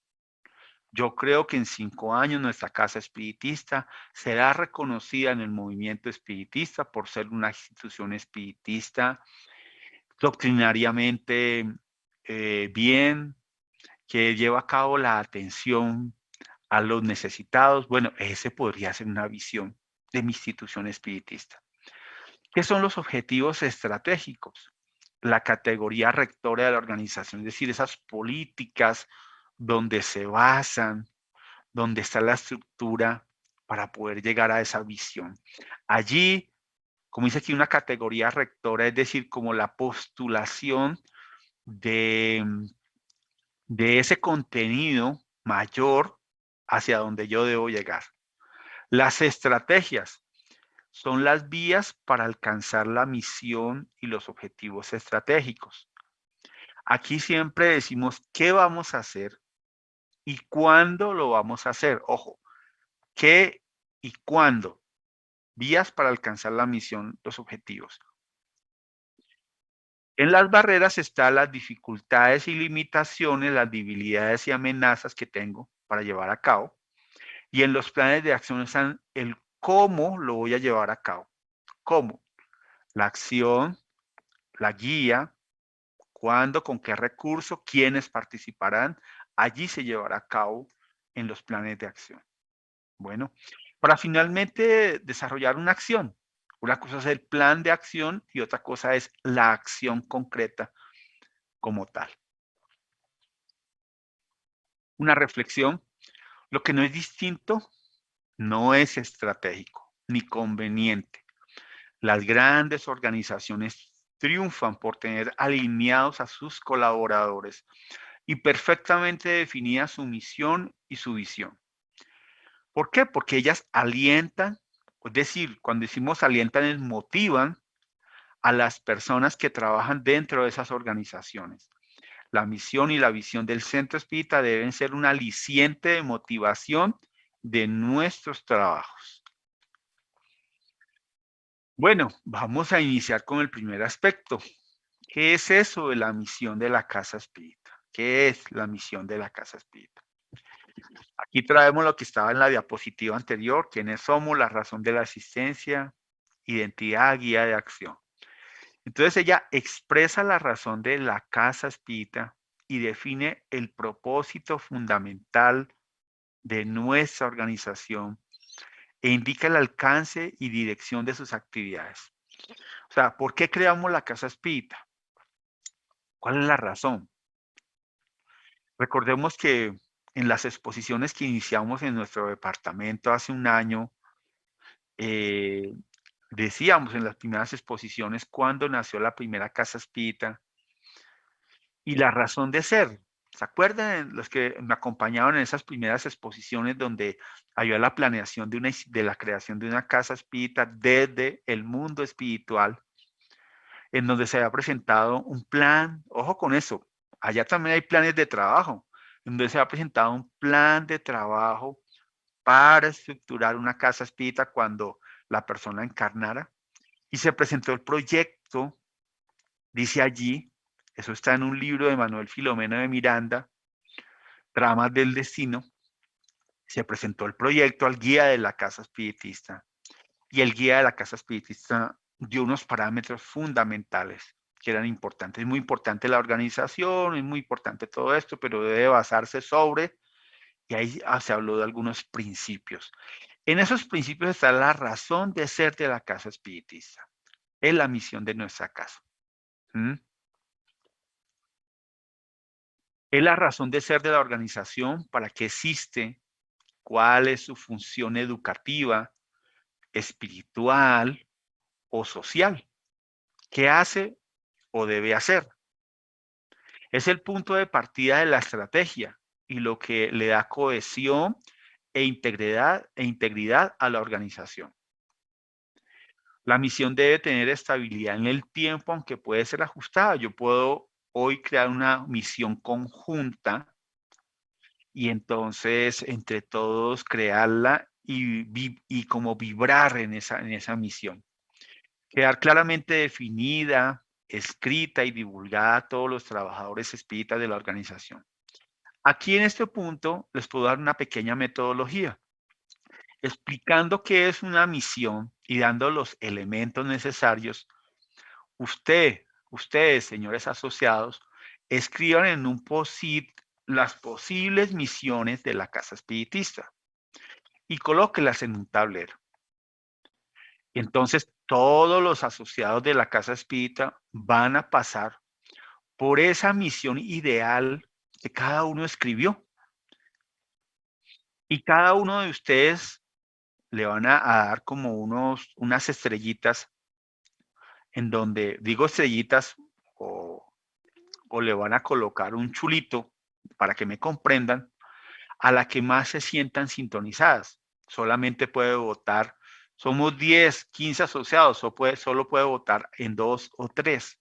Yo creo que en 5 años nuestra casa espiritista será reconocida en el movimiento espiritista por ser una institución espiritista doctrinariamente bien, que lleva a cabo la atención a los necesitados. Bueno, ese podría ser una visión de mi institución espiritista. ¿Qué son los objetivos estratégicos? La categoría rectora de la organización, es decir, esas políticas donde se basan, donde está la estructura para poder llegar a esa visión. Allí, como dice aquí, una categoría rectora, es decir, como la postulación de ese contenido mayor hacia donde yo debo llegar. Las estrategias son las vías para alcanzar la misión y los objetivos estratégicos. Aquí siempre decimos qué vamos a hacer y cuándo lo vamos a hacer. Ojo, qué y cuándo. Vías para alcanzar la misión, los objetivos. En las barreras están las dificultades y limitaciones, las debilidades y amenazas que tengo para llevar a cabo. Y en los planes de acción están el cómo lo voy a llevar a cabo. ¿Cómo? La acción, la guía, cuándo, con qué recurso, quiénes participarán. Allí se llevará a cabo en los planes de acción. Bueno, para finalmente desarrollar una acción. Una cosa es el plan de acción y otra cosa es la acción concreta como tal. Una reflexión. Lo que no es distinto no es estratégico ni conveniente. Las grandes organizaciones triunfan por tener alineados a sus colaboradores y perfectamente definida su misión y su visión. ¿Por qué? Porque ellas alientan, es decir, cuando decimos alientan, es motivan a las personas que trabajan dentro de esas organizaciones. La misión y la visión del Centro Espírita deben ser un aliciente de motivación de nuestros trabajos. Bueno, vamos a iniciar con el primer aspecto. ¿Qué es eso de la misión de la Casa Espírita? ¿Qué es la misión de la Casa Espírita? Aquí traemos lo que estaba en la diapositiva anterior, quiénes somos, la razón de la existencia, identidad, guía de acción. Entonces ella expresa la razón de la Casa Espírita y define el propósito fundamental de nuestra organización e indica el alcance y dirección de sus actividades. O sea, ¿por qué creamos la Casa Espírita? ¿Cuál es la razón? Recordemos que en las exposiciones que iniciamos en nuestro departamento hace un año, decíamos en las primeras exposiciones cuándo nació la primera Casa Espírita y la razón de ser. ¿Se acuerdan los que me acompañaban en esas primeras exposiciones donde había la planeación de la creación de una casa espírita desde el mundo espiritual, en donde se había presentado un plan? Ojo con eso, allá también hay planes de trabajo, en donde se ha presentado un plan de trabajo para estructurar una casa espírita cuando la persona encarnara, y se presentó el proyecto, dice allí, eso está en un libro de Manuel Filomeno de Miranda, Tramas del Destino. Se presentó el proyecto al guía de la casa espiritista y el guía de la casa espiritista dio unos parámetros fundamentales que eran importantes. Es muy importante la organización, es muy importante todo esto, pero debe basarse sobre, y ahí se habló de algunos principios. En esos principios está la razón de ser de la casa espiritista. Es la misión de nuestra casa. Es la razón de ser de la organización, para qué existe, cuál es su función educativa, espiritual o social. ¿Qué hace o debe hacer? Es el punto de partida de la estrategia y lo que le da cohesión e integridad a la organización. La misión debe tener estabilidad en el tiempo, aunque puede ser ajustada. Yo puedo hoy crear una misión conjunta y entonces entre todos crearla y como vibrar en esa misión. Quedar claramente definida, escrita y divulgada a todos los trabajadores espíritas de la organización. Aquí en este punto les puedo dar una pequeña metodología, explicando qué es una misión y dando los elementos necesarios. Ustedes, señores asociados, escriban en un post-it las posibles misiones de la casa espiritista y colóquelas en un tablero. Entonces, todos los asociados de la casa espírita van a pasar por esa misión ideal que cada uno escribió. Y cada uno de ustedes le van a dar como unas estrellitas, en donde, digo estrellitas, o le van a colocar un chulito, para que me comprendan, a la que más se sientan sintonizadas. Solamente puede votar, somos 10, 15 asociados, solo puede votar en 2 o 3.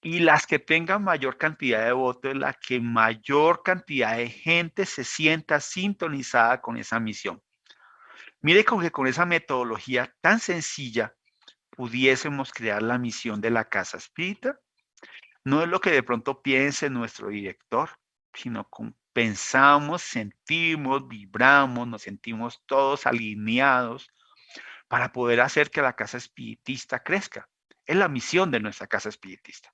Y las que tengan mayor cantidad de votos, la que mayor cantidad de gente se sienta sintonizada con esa misión. Mire como que con esa metodología tan sencilla pudiésemos crear la misión de la Casa Espírita. No es lo que de pronto piense nuestro director, sino pensamos, sentimos, vibramos, nos sentimos todos alineados para poder hacer que la Casa Espiritista crezca. Es la misión de nuestra Casa Espiritista.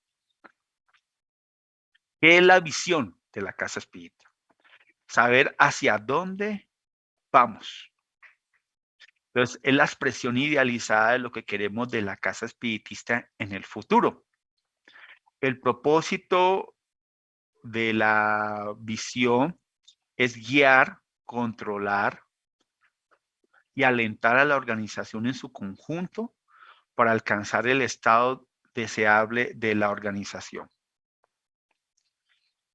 ¿Qué es la visión de la Casa Espírita? Saber hacia dónde vamos. Entonces, es la expresión idealizada de lo que queremos de la Casa Espiritista en el futuro. El propósito de la visión es guiar, controlar y alentar a la organización en su conjunto para alcanzar el estado deseable de la organización.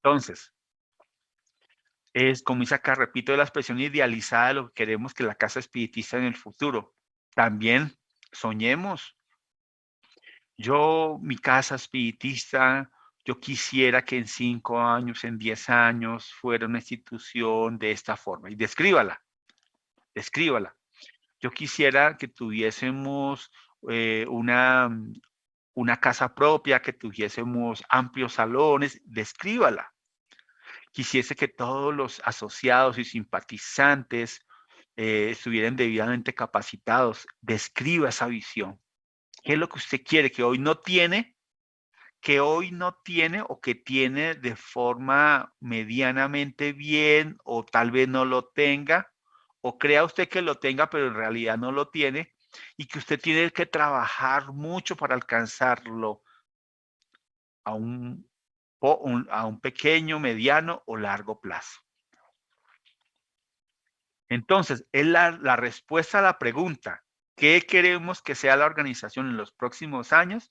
Entonces, es como dice acá, repito, la expresión idealizada de lo que queremos que la Casa Espiritista en el futuro. También soñemos. Mi casa espiritista, yo quisiera que en 5 años, en 10 años, fuera una institución de esta forma. Y descríbala. Yo quisiera que tuviésemos una casa propia, que tuviésemos amplios salones. Descríbala. Quisiese que todos los asociados y simpatizantes estuvieran debidamente capacitados. Describa esa visión. ¿Qué es lo que usted quiere que hoy no tiene? O que tiene de forma medianamente bien o tal vez no lo tenga, o crea usted que lo tenga pero en realidad no lo tiene y que usted tiene que trabajar mucho para alcanzarlo a un pequeño, mediano o largo plazo. Entonces, es la respuesta a la pregunta, ¿qué queremos que sea la organización en los próximos años?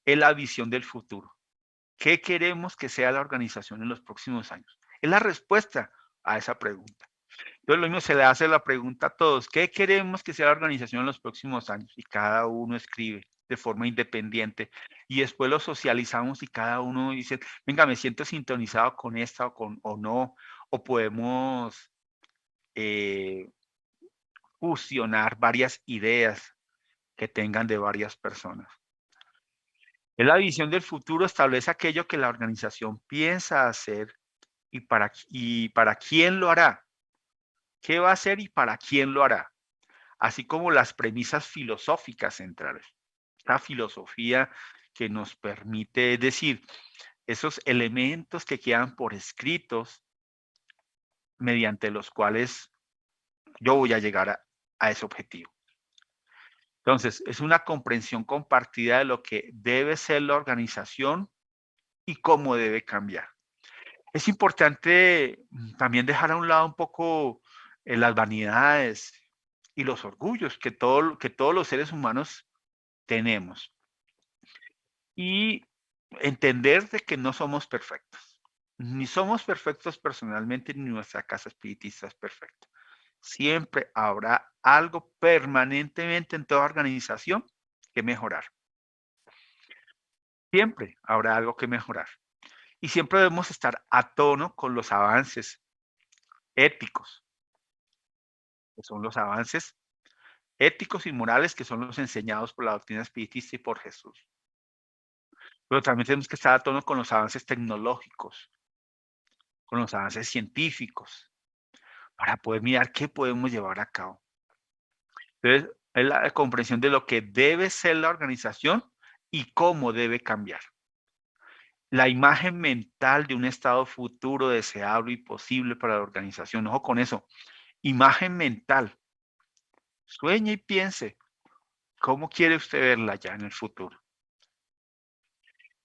Es la visión del futuro. ¿Qué queremos que sea la organización en los próximos años? Es la respuesta a esa pregunta. Entonces, lo mismo se le hace la pregunta a todos. ¿Qué queremos que sea la organización en los próximos años? Y cada uno escribe de forma independiente. Y después lo socializamos y cada uno dice, venga, me siento sintonizado con esta o no. O podemos fusionar varias ideas que tengan de varias personas. Es la visión del futuro, establece aquello que la organización piensa hacer y para quién lo hará. ¿Qué va a hacer y para quién lo hará? Así como las premisas filosóficas centrales. Esta filosofía que nos permite decir esos elementos que quedan por escritos mediante los cuales yo voy a llegar a ese objetivo. Entonces, es una comprensión compartida de lo que debe ser la organización y cómo debe cambiar. Es importante también dejar a un lado un poco las vanidades y los orgullos que todos los seres humanos tenemos. Y entender de que no somos perfectos. Ni somos perfectos personalmente, ni nuestra casa espiritista es perfecta. Siempre habrá algo permanentemente en toda organización que mejorar. Siempre habrá algo que mejorar. Y siempre debemos estar a tono con los avances éticos, que son los avances éticos y morales que son los enseñados por la doctrina espiritista y por Jesús. Pero también tenemos que estar a tono con los avances tecnológicos, con los avances científicos, para poder mirar qué podemos llevar a cabo. Entonces, es la comprensión de lo que debe ser la organización y cómo debe cambiar. La imagen mental de un estado futuro deseable y posible para la organización. Ojo con eso. Imagen mental. Sueñe y piense. ¿Cómo quiere usted verla ya en el futuro?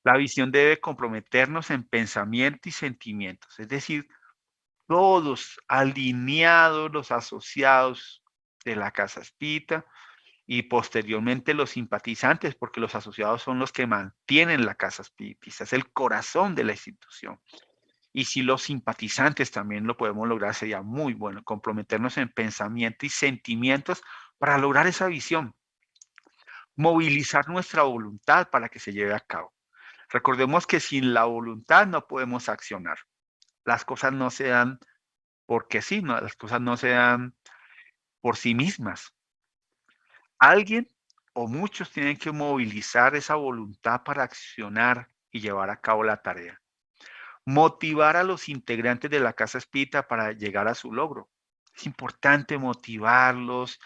La visión debe comprometernos en pensamiento y sentimientos. Es decir, todos alineados los asociados de la Casa Espírita y posteriormente los simpatizantes, porque los asociados son los que mantienen la Casa Espiritista, es el corazón de la institución. Y si los simpatizantes también lo podemos lograr, sería muy bueno comprometernos en pensamiento y sentimientos para lograr esa visión. Movilizar nuestra voluntad para que se lleve a cabo. Recordemos que sin la voluntad no podemos accionar. Las cosas no se dan porque sí, no, las cosas no se dan por sí mismas. Alguien o muchos tienen que movilizar esa voluntad para accionar y llevar a cabo la tarea. Motivar a los integrantes de la casa espírita para llegar a su logro. Es importante motivarlos.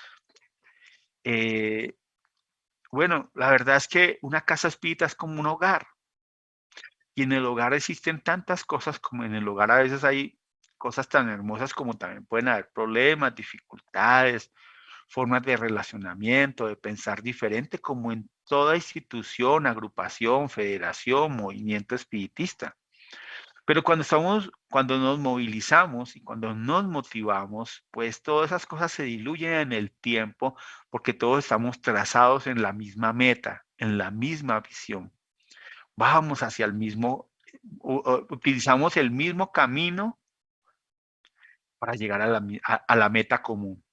Bueno, la verdad es que una casa espírita es como un hogar. Y en el hogar existen tantas cosas como en el hogar a veces hay cosas tan hermosas como también pueden haber problemas, dificultades, formas de relacionamiento, de pensar diferente, como en toda institución, agrupación, federación, movimiento espiritista. Pero cuando nos movilizamos y cuando nos motivamos, pues todas esas cosas se diluyen en el tiempo porque todos estamos trazados en la misma meta, en la misma visión. Vamos hacia el mismo, utilizamos el mismo camino para llegar a la meta común.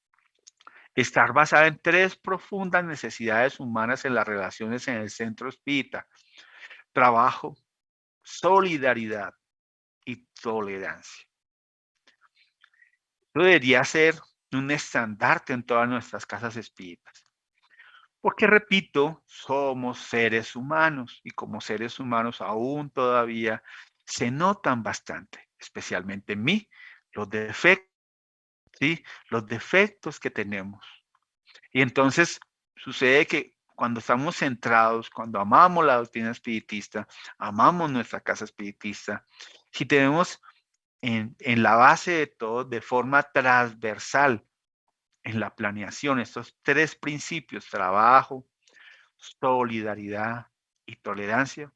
Estar basada en 3 profundas necesidades humanas en las relaciones en el centro espírita: trabajo, solidaridad y tolerancia. Esto debería ser un estandarte en todas nuestras casas espíritas. Porque, repito, somos seres humanos y como seres humanos aún todavía se notan bastante, especialmente en mí, los defectos, ¿sí? Los defectos que tenemos. Y entonces sucede que cuando estamos centrados, cuando amamos la doctrina espiritista, amamos nuestra casa espiritista, si tenemos en la base de todo, de forma transversal, en la planeación, estos 3 principios: trabajo, solidaridad y tolerancia,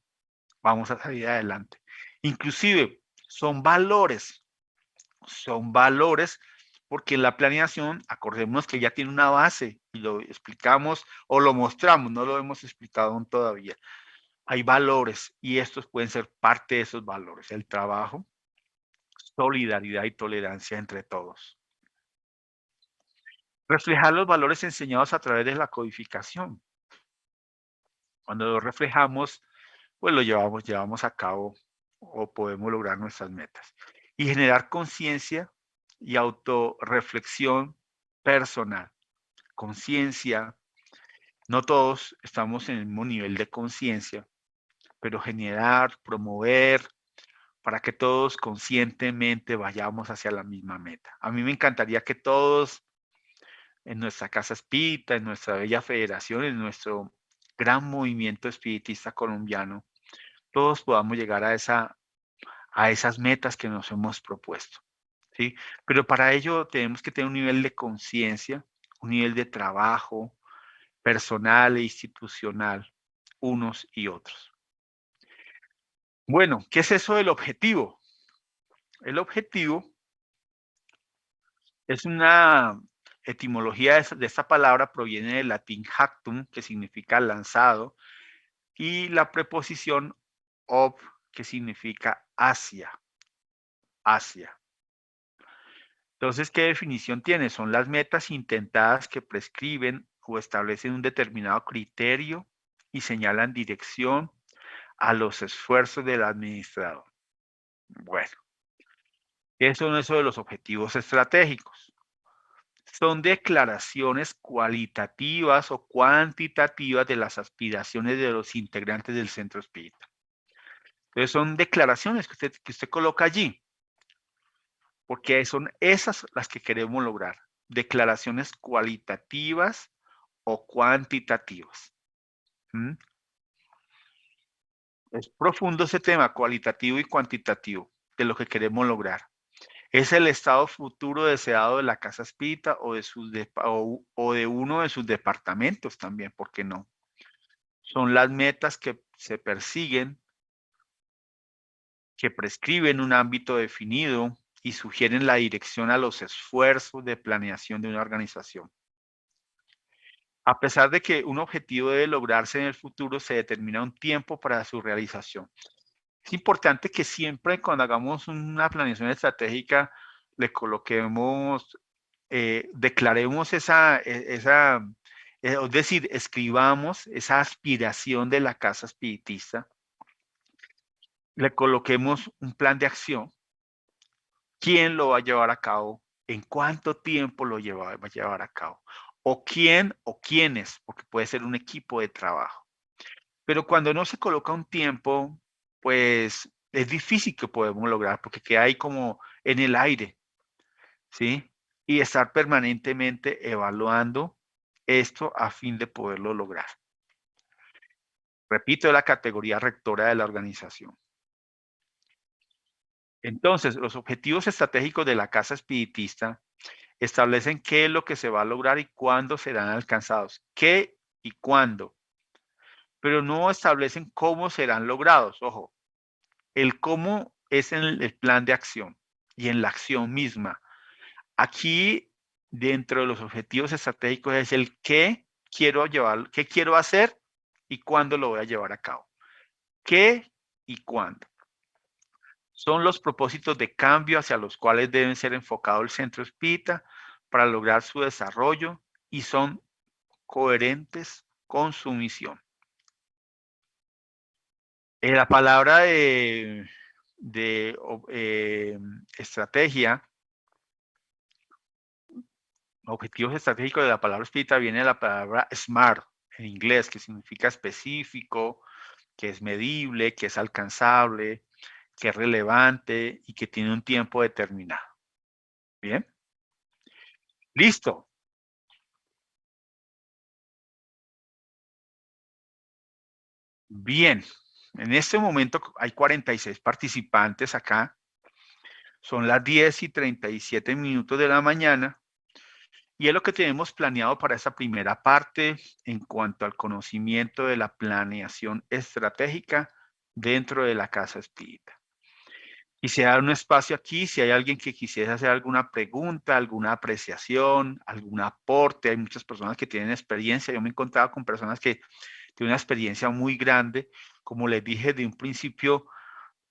vamos a salir adelante. Inclusive son valores porque la planeación, acordémonos que ya tiene una base y lo explicamos o lo mostramos, no lo hemos explicado aún todavía. Hay valores y estos pueden ser parte de esos valores: el trabajo, solidaridad y tolerancia entre todos. Reflejar los valores enseñados a través de la codificación. Cuando lo reflejamos, pues lo llevamos a cabo o podemos lograr nuestras metas. Y generar conciencia y autorreflexión personal. Conciencia, no todos estamos en el mismo nivel de conciencia, pero generar, promover, para que todos conscientemente vayamos hacia la misma meta. A mí me encantaría que todos en nuestra casa espírita, en nuestra bella federación, en nuestro gran movimiento espiritista colombiano, todos podamos llegar a esas metas que nos hemos propuesto, ¿sí? Pero para ello tenemos que tener un nivel de conciencia, un nivel de trabajo personal e institucional, unos y otros. Bueno, ¿qué es eso del objetivo? El objetivo es una etimología de esta palabra, proviene del latín jactum, que significa lanzado, y la preposición ob, que significa hacia. Entonces, ¿qué definición tiene? Son las metas intentadas que prescriben o establecen un determinado criterio y señalan dirección a los esfuerzos del administrador. Bueno, ¿qué son eso de los objetivos estratégicos? Son declaraciones cualitativas o cuantitativas de las aspiraciones de los integrantes del centro espírita. Entonces, son declaraciones que usted coloca allí, porque son esas las que queremos lograr. Declaraciones cualitativas o cuantitativas. ¿Mm? Es profundo ese tema, cualitativo y cuantitativo, de lo que queremos lograr. Es el estado futuro deseado de la casa espírita o de uno de sus departamentos también, ¿por qué no? Son las metas que se persiguen, que prescriben un ámbito definido y sugieren la dirección a los esfuerzos de planeación de una organización. A pesar de que un objetivo debe lograrse en el futuro, se determina un tiempo para su realización. Es importante que siempre cuando hagamos una planeación estratégica le coloquemos, declaremos es decir, escribamos esa aspiración de la casa espiritista, le coloquemos un plan de acción, quién lo va a llevar a cabo, en cuánto tiempo lo va a llevar a cabo, o quién o quiénes, porque puede ser un equipo de trabajo. Pero cuando no se coloca un tiempo, pues es difícil que podamos lograr, porque queda ahí como en el aire, ¿sí? Y estar permanentemente evaluando esto a fin de poderlo lograr. Repito, es la categoría rectora de la organización. Entonces, los objetivos estratégicos de la casa espiritista establecen qué es lo que se va a lograr y cuándo serán alcanzados. ¿Qué y cuándo? Pero no establecen cómo serán logrados. Ojo, el cómo es en el plan de acción y en la acción misma. Aquí, dentro de los objetivos estratégicos, es el qué quiero llevar, qué quiero hacer y cuándo lo voy a llevar a cabo. ¿Qué y cuándo? Son los propósitos de cambio hacia los cuales deben ser enfocado el centro espírita para lograr su desarrollo y son coherentes con su misión. La palabra de estrategia, objetivos estratégicos de la palabra espírita viene de la palabra SMART en inglés, que significa específico, que es medible, que es alcanzable, que es relevante y que tiene un tiempo determinado. Bien. Listo. Bien. En este momento hay 46 participantes acá. Son las 10:37 de la mañana. Y es lo que tenemos planeado para esta primera parte en cuanto al conocimiento de la planeación estratégica dentro de la casa espírita. Quisiera dar un espacio aquí, si hay alguien que quisiera hacer alguna pregunta, alguna apreciación, algún aporte. Hay muchas personas que tienen experiencia. Yo me he encontrado con personas que tienen una experiencia muy grande. Como les dije de un principio,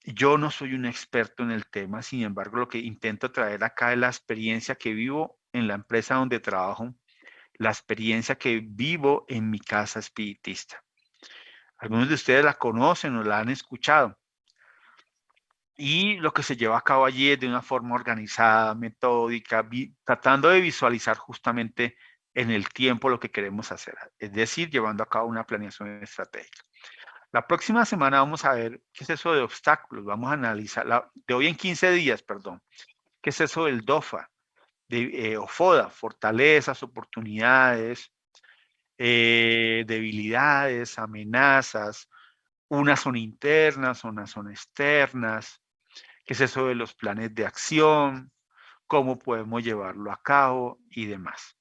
yo no soy un experto en el tema, sin embargo, lo que intento traer acá es la experiencia que vivo en la empresa donde trabajo, la experiencia que vivo en mi casa espiritista. Algunos de ustedes la conocen o la han escuchado. Y lo que se lleva a cabo allí es de una forma organizada, metódica, tratando de visualizar justamente en el tiempo lo que queremos hacer, es decir, llevando a cabo una planeación estratégica. La próxima semana vamos a ver qué es eso de obstáculos, vamos a analizar, de hoy en 15 días, perdón, qué es eso del DOFA, o FODA, fortalezas, oportunidades, debilidades, amenazas, unas son internas, unas son externas, qué es eso de los planes de acción, cómo podemos llevarlo a cabo y demás.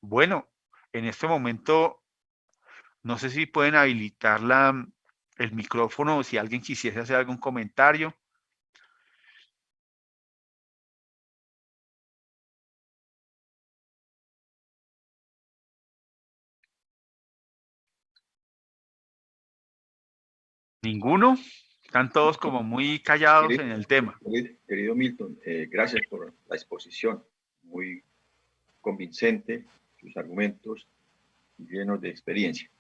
Bueno, en este momento, no sé si pueden habilitar el micrófono o si alguien quisiese hacer algún comentario. ¿Ninguno? Están todos como muy callados en el tema. Querido Milton, gracias por la exposición, muy convincente, sus argumentos llenos de experiencia.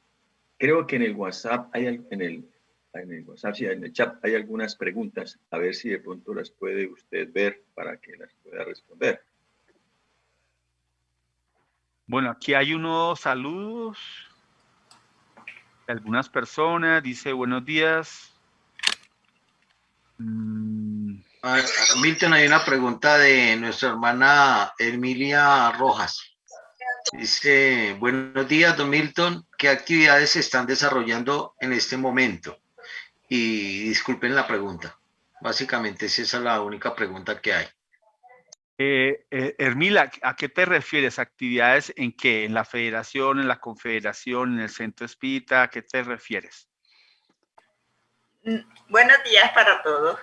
Creo que en el WhatsApp en el chat hay algunas preguntas, a ver si de pronto las puede usted ver para que las pueda responder. Bueno, aquí hay unos saludos de algunas personas. Dice, buenos días. Milton, hay una pregunta de nuestra hermana Emilia Rojas. Dice, buenos días, don Milton. ¿Qué actividades se están desarrollando en este momento? Y disculpen la pregunta. Básicamente esa es la única pregunta que hay. Hermila, ¿a qué te refieres? ¿Actividades en qué? ¿En la federación, en la confederación, en el centro espírita? ¿A qué te refieres? Buenos días para todos.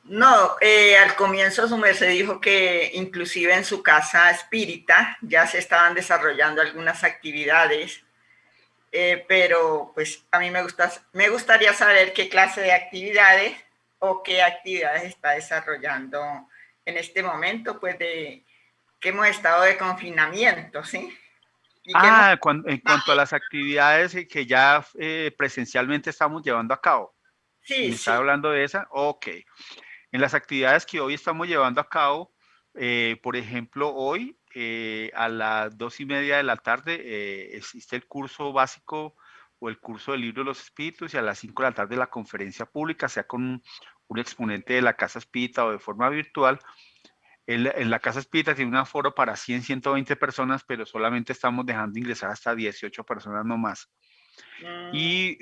No, al comienzo su merced dijo que inclusive en su casa espírita ya se estaban desarrollando algunas actividades pero pues a mí me gustaría saber qué clase de actividades o qué actividades está desarrollando en este momento, pues de que hemos estado de confinamiento, ¿sí? Y que En cuanto a las actividades que ya presencialmente estamos llevando a cabo. sí, ¿Me está sí. hablando de esa? Ok. En las actividades que hoy estamos llevando a cabo, por ejemplo, hoy a las 2:30 de la tarde existe el curso básico o el curso del libro de los espíritus, y a las 5 de la tarde la conferencia pública, sea con un exponente de la Casa Espírita o de forma virtual. En la Casa Espírita tiene un aforo para 100, 120 personas, pero solamente estamos dejando ingresar hasta 18 personas no más. Y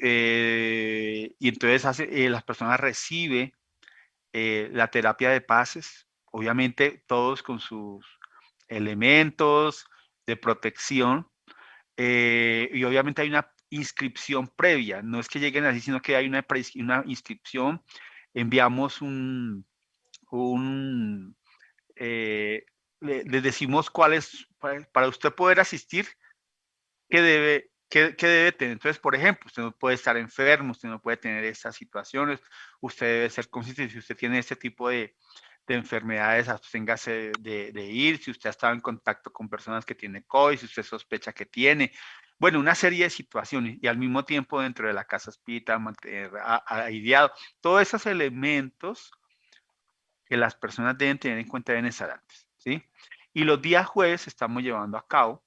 entonces las personas reciben la terapia de pases, obviamente todos con sus elementos de protección, y obviamente hay una inscripción previa, no es que lleguen así, sino que hay una inscripción, enviamos les decimos cuál es, para usted poder asistir, qué debe tener. Entonces, por ejemplo, usted no puede estar enfermo, usted no puede tener estas situaciones, usted debe ser consciente. Si usted tiene este tipo de enfermedades, absténgase de ir. Si usted ha estado en contacto con personas que tienen COVID, si usted sospecha que tiene, bueno, una serie de situaciones, y al mismo tiempo dentro de la casa espírita mantener aireado. Todos esos elementos que las personas deben tener en cuenta, deben estar antes, ¿sí? Y los días jueves estamos llevando a cabo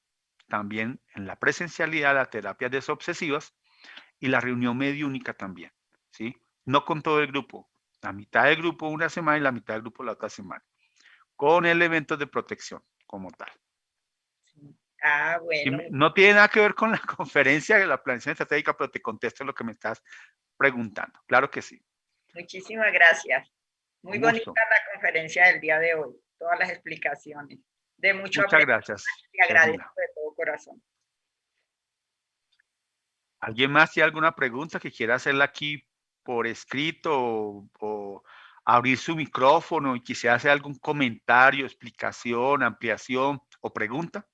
también en la presencialidad las terapias desobsesivas y la reunión mediúnica también, ¿sí? No con todo el grupo, la mitad del grupo una semana y la mitad del grupo la otra semana, con elementos de protección como tal. Ah, bueno. No tiene nada que ver con la conferencia de la planeación estratégica, pero te contesto lo que me estás preguntando. Claro que sí. Muchísimas gracias. Muy Con bonita gusto. la conferencia del día de hoy, todas las explicaciones. De mucho Muchas aprendizaje, gracias, y agradezco Hermila. de todo corazón. ¿Alguien más tiene alguna pregunta que quiera hacerla aquí por escrito o abrir su micrófono y quisiera hacer algún comentario, explicación, ampliación o pregunta?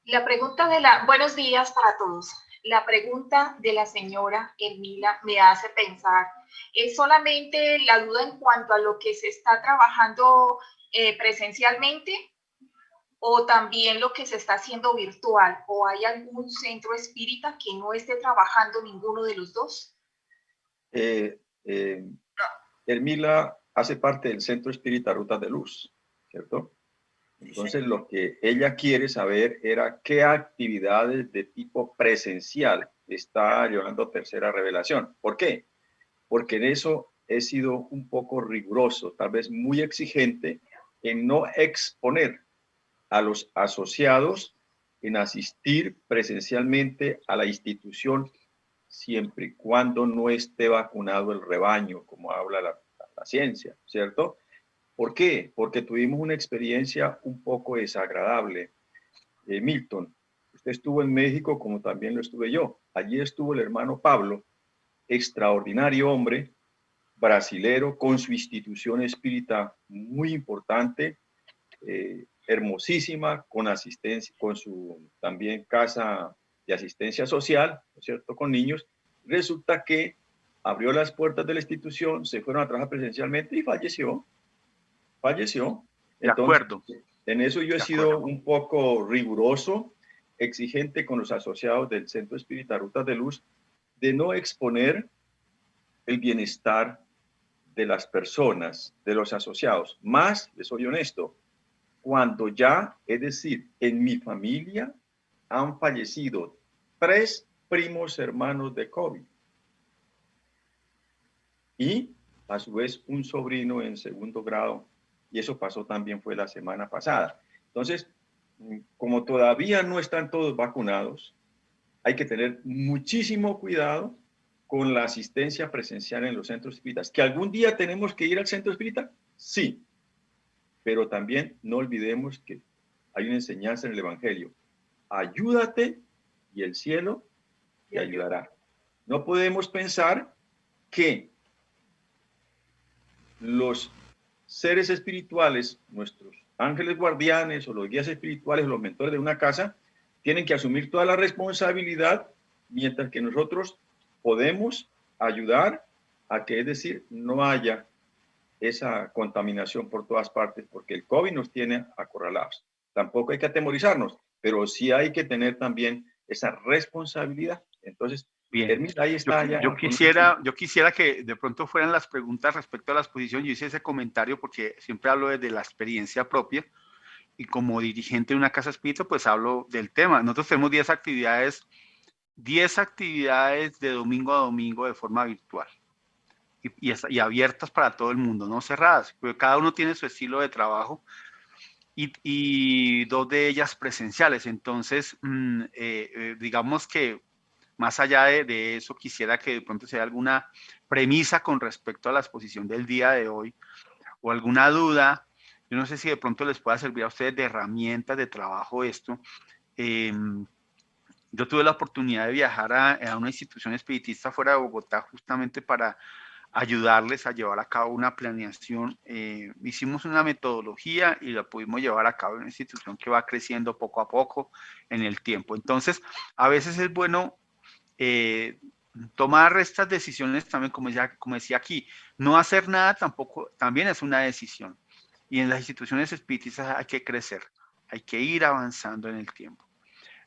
La pregunta buenos días para todos. La pregunta de la señora Hermila me hace pensar, ¿es solamente la duda en cuanto a lo que se está trabajando presencialmente o también lo que se está haciendo virtual? ¿O hay algún centro espírita que no esté trabajando ninguno de los dos? Hermila hace parte del Centro Espírita Rutas de Luz, ¿cierto? Entonces, lo que ella quiere saber era qué actividades de tipo presencial está llevando Tercera Revelación. ¿Por qué? Porque en eso he sido un poco riguroso, tal vez muy exigente, en no exponer a los asociados en asistir presencialmente a la institución siempre y cuando no esté vacunado el rebaño, como habla la ciencia, ¿cierto? ¿Por qué? Porque tuvimos una experiencia un poco desagradable. Milton, usted estuvo en México como también lo estuve yo. Allí estuvo el hermano Pablo, extraordinario hombre, brasilero, con su institución espírita muy importante, hermosísima, con asistencia, con su también casa de asistencia social, ¿no es cierto?, con niños. Resulta que abrió las puertas de la institución, se fueron a trabajar presencialmente y falleció. De Entonces, acuerdo, en eso yo he de sido acuerdo. un poco riguroso, exigente con los asociados del Centro Espírita Rutas de Luz, de no exponer el bienestar de las personas, de los asociados. Más, les soy honesto, cuando ya, es decir, en mi familia han fallecido 3 primos hermanos de COVID y a su vez un sobrino en 2º grado, y eso pasó también fue la semana pasada. Entonces, como todavía no están todos vacunados, hay que tener muchísimo cuidado con la asistencia presencial en los centros espíritas. ¿Que algún día tenemos que ir al centro espírita? Sí, pero también no olvidemos que hay una enseñanza en el Evangelio. Ayúdate y el cielo te ayudará. No podemos pensar que los seres espirituales, nuestros ángeles guardianes o los guías espirituales, los mentores de una casa, tienen que asumir toda la responsabilidad, mientras que nosotros podemos ayudar a que, es decir, no haya esa contaminación por todas partes, porque el COVID nos tiene acorralados. Tampoco hay que atemorizarnos, pero sí hay que tener también esa responsabilidad. Entonces, Bien, Hermila, ahí está ya. yo quisiera que de pronto fueran las preguntas respecto a la exposición. Yo hice ese comentario porque siempre hablo desde la experiencia propia y como dirigente de una casa espírita, pues hablo del tema. Nosotros tenemos 10 actividades de domingo a domingo de forma virtual y abiertas para todo el mundo, no cerradas, porque cada uno tiene su estilo de trabajo y 2 de ellas presenciales. Entonces, digamos que más allá de eso, quisiera que de pronto sea alguna premisa con respecto a la exposición del día de hoy o alguna duda. Yo no sé si de pronto les pueda servir a ustedes de herramientas de trabajo esto. Yo tuve la oportunidad de viajar a una institución espiritista fuera de Bogotá justamente para ayudarles a llevar a cabo una planeación. Hicimos una metodología y la pudimos llevar a cabo en una institución que va creciendo poco a poco en el tiempo. Entonces, a veces es bueno tomar estas decisiones también, como decía aquí, no hacer nada tampoco, también es una decisión. Y en las instituciones espiritistas hay que crecer, hay que ir avanzando en el tiempo.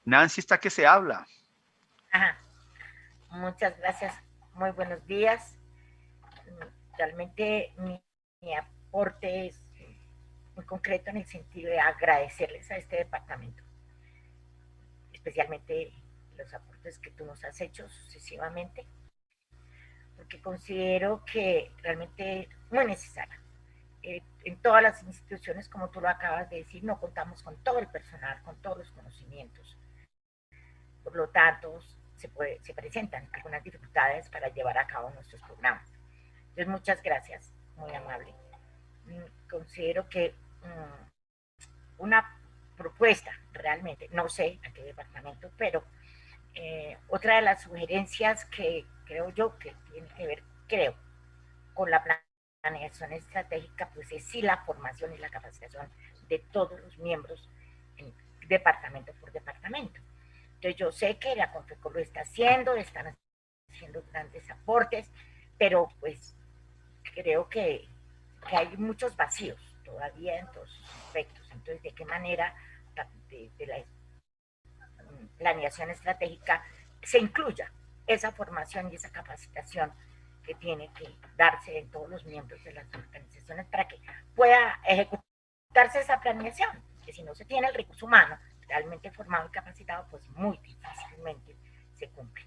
Nancy está que se habla. Ajá. Muchas gracias, muy buenos días. Realmente mi aporte es muy concreto en el sentido de agradecerles a este departamento, especialmente los aportes que tú nos has hecho sucesivamente, porque considero que realmente es muy necesario. En todas las instituciones, como tú lo acabas de decir, no contamos con todo el personal, con todos los conocimientos. Por lo tanto, se presentan algunas dificultades para llevar a cabo nuestros programas. Entonces, muchas gracias, muy amable. Considero que una propuesta, realmente, no sé a qué departamento, pero otra de las sugerencias que creo yo que tiene que ver, con la planeación estratégica, pues es sí la formación y la capacitación de todos los miembros, departamento por departamento. Entonces yo sé que la Confeco lo está haciendo, están haciendo grandes aportes, pero pues creo que hay muchos vacíos todavía en todos sus aspectos. Entonces, ¿de qué manera de la planeación estratégica se incluya esa formación y esa capacitación que tiene que darse en todos los miembros de las organizaciones para que pueda ejecutarse esa planeación? Que si no se tiene el recurso humano realmente formado y capacitado, pues muy difícilmente se cumple.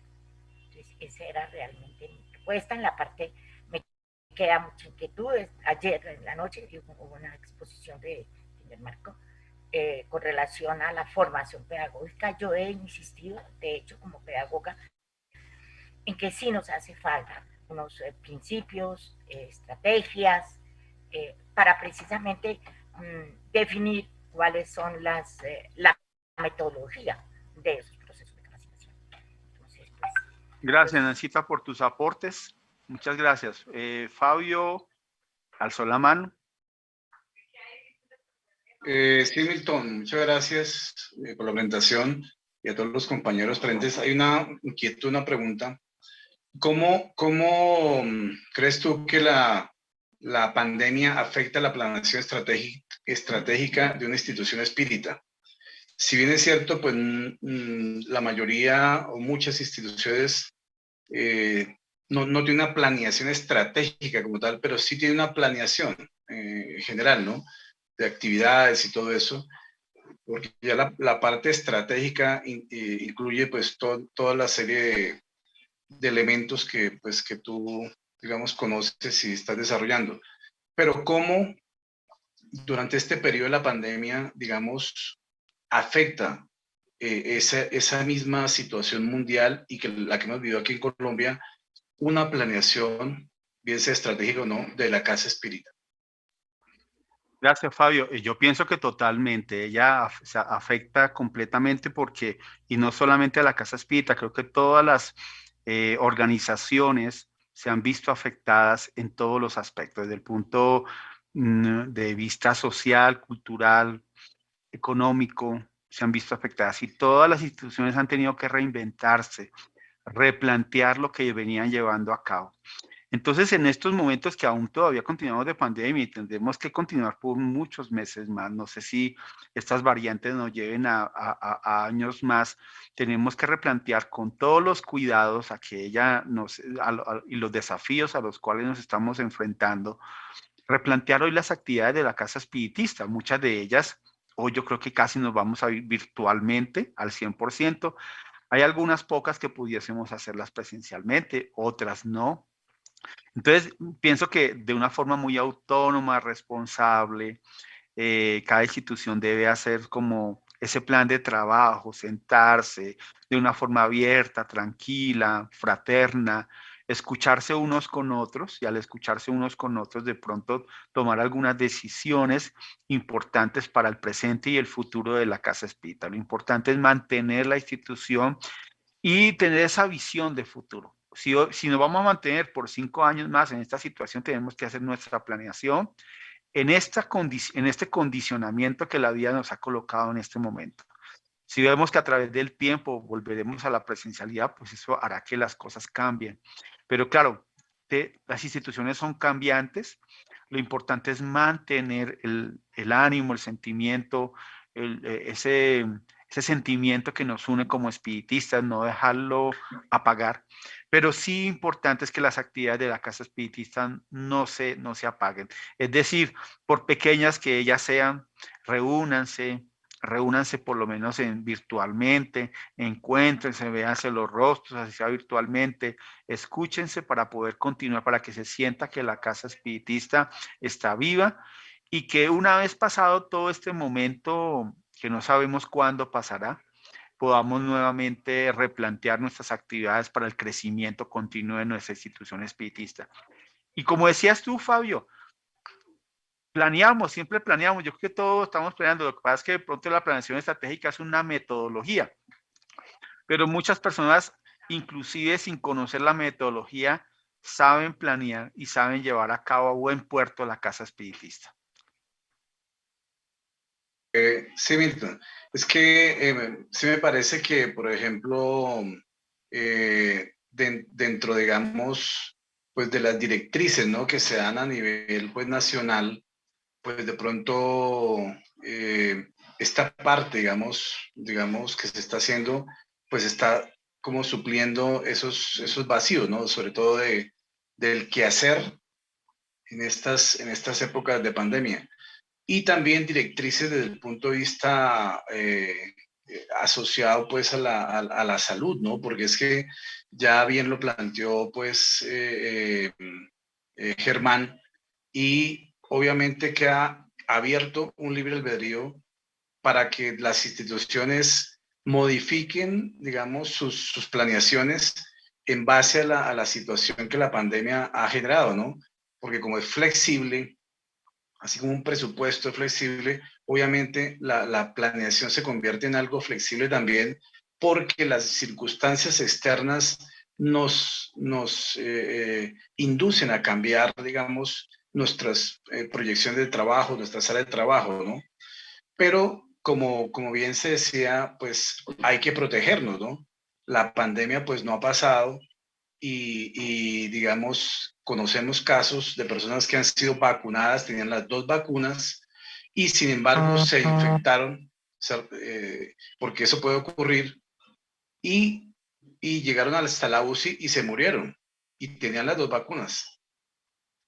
Entonces, esa era realmente mi propuesta. En la parte, me queda mucha inquietud. Ayer en la noche hubo una exposición de señor Marco con relación a la formación pedagógica. Yo he insistido, de hecho, como pedagoga, en que sí nos hace falta unos principios, estrategias, para precisamente definir cuáles son la metodología de esos procesos de capacitación. Entonces, pues, Gracias, Nancita, por tus aportes. Muchas gracias. Fabio, alzó la mano. Sí, Milton, muchas gracias por la presentación y a todos los compañeros presentes. Hay una inquietud, una pregunta. ¿Cómo crees tú que la pandemia afecta la planeación estratégica de una institución espírita? Si bien es cierto, pues la mayoría o muchas instituciones no tienen una planeación estratégica como tal, pero sí tienen una planeación en general, ¿no? De actividades y todo eso, porque ya la parte estratégica incluye pues toda la serie de elementos que tú, digamos, conoces y estás desarrollando. Pero ¿cómo durante este periodo de la pandemia, digamos, afecta esa misma situación mundial y la que hemos vivido aquí en Colombia, una planeación, bien sea estratégica o no, de la casa espírita? Gracias, Fabio. Yo pienso que totalmente, ella afecta completamente porque, y no solamente a la casa espírita, creo que todas las organizaciones se han visto afectadas en todos los aspectos, desde el punto de vista social, cultural, económico, se han visto afectadas y todas las instituciones han tenido que reinventarse, replantear lo que venían llevando a cabo. Entonces, en estos momentos que aún todavía continuamos de pandemia y tendremos que continuar por muchos meses más, no sé si estas variantes nos lleven a años más, tenemos que replantear con todos los cuidados y los desafíos a los cuales nos estamos enfrentando, replantear hoy las actividades de la casa espiritista, muchas de ellas, hoy yo creo que casi nos vamos a ir virtualmente al 100%, hay algunas pocas que pudiésemos hacerlas presencialmente, otras no. Entonces, pienso que de una forma muy autónoma, responsable, cada institución debe hacer como ese plan de trabajo, sentarse de una forma abierta, tranquila, fraterna, escucharse unos con otros y al escucharse unos con otros de pronto tomar algunas decisiones importantes para el presente y el futuro de la Casa Espírita. Lo importante es mantener la institución y tener esa visión de futuro. Si nos vamos a mantener por 5 años más en esta situación, tenemos que hacer nuestra planeación en este condicionamiento que la vida nos ha colocado en este momento. Si vemos que a través del tiempo volveremos a la presencialidad, pues eso hará que las cosas cambien. Pero claro, las instituciones son cambiantes. Lo importante es mantener el ánimo, el sentimiento, ese sentimiento que nos une como espiritistas, no dejarlo apagar. Pero sí importante es que las actividades de la casa espiritista no se apaguen. Es decir, por pequeñas que ellas sean, reúnanse por lo menos virtualmente, encuéntrense, véanse los rostros, así sea virtualmente, escúchense para poder continuar, para que se sienta que la casa espiritista está viva y que una vez pasado todo este momento, que no sabemos cuándo pasará, podamos nuevamente replantear nuestras actividades para el crecimiento continuo de nuestra institución espiritista. Y como decías tú, Fabio, siempre planeamos, yo creo que todos estamos planeando, lo que pasa es que de pronto la planeación estratégica es una metodología, pero muchas personas, inclusive sin conocer la metodología, saben planear y saben llevar a cabo a buen puerto la casa espiritista. Sí, Milton, es que sí me parece que, por ejemplo, dentro, digamos, pues de las directrices, ¿no?, que se dan a nivel, pues, nacional, pues de pronto esta parte, digamos, que se está haciendo, pues está como supliendo esos vacíos, ¿no?, sobre todo del quehacer en estas épocas de pandemia. Y también directrices desde el punto de vista asociado pues a la salud, ¿no? Porque es que ya bien lo planteó pues Germán, y obviamente que ha abierto un libre albedrío para que las instituciones modifiquen, digamos, sus planeaciones en base a la situación que la pandemia ha generado, ¿no? Porque como es flexible, así como un presupuesto flexible, obviamente la planeación se convierte en algo flexible también, porque las circunstancias externas nos inducen a cambiar, digamos, nuestras proyecciones de trabajo, nuestra sala de trabajo, ¿no? Pero como bien se decía, pues hay que protegernos, ¿no? La pandemia pues no ha pasado, y digamos, conocemos casos de personas que han sido vacunadas, tenían las 2 vacunas y sin embargo se infectaron, porque eso puede ocurrir, y llegaron hasta la UCI y se murieron y tenían las 2 vacunas.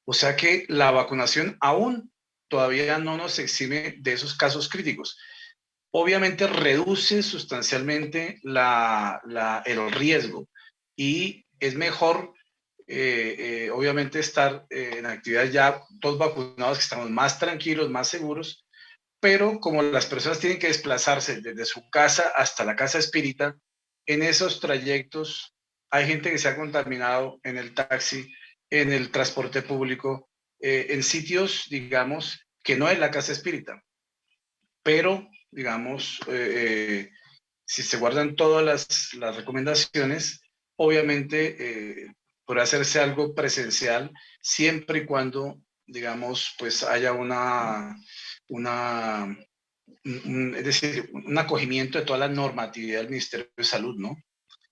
O sea que la vacunación aún todavía no nos exime de esos casos críticos. Obviamente reduce sustancialmente el riesgo, y es mejor, obviamente, estar en actividades ya todos vacunados, que estamos más tranquilos, más seguros, pero como las personas tienen que desplazarse desde su casa hasta la casa espírita, en esos trayectos hay gente que se ha contaminado en el taxi, en el transporte público, en sitios, digamos, que no es la casa espírita, pero, digamos, si se guardan todas las recomendaciones, obviamente podrá hacerse algo presencial siempre y cuando, digamos, pues haya una es decir, un acogimiento de toda la normatividad del Ministerio de Salud, ¿no?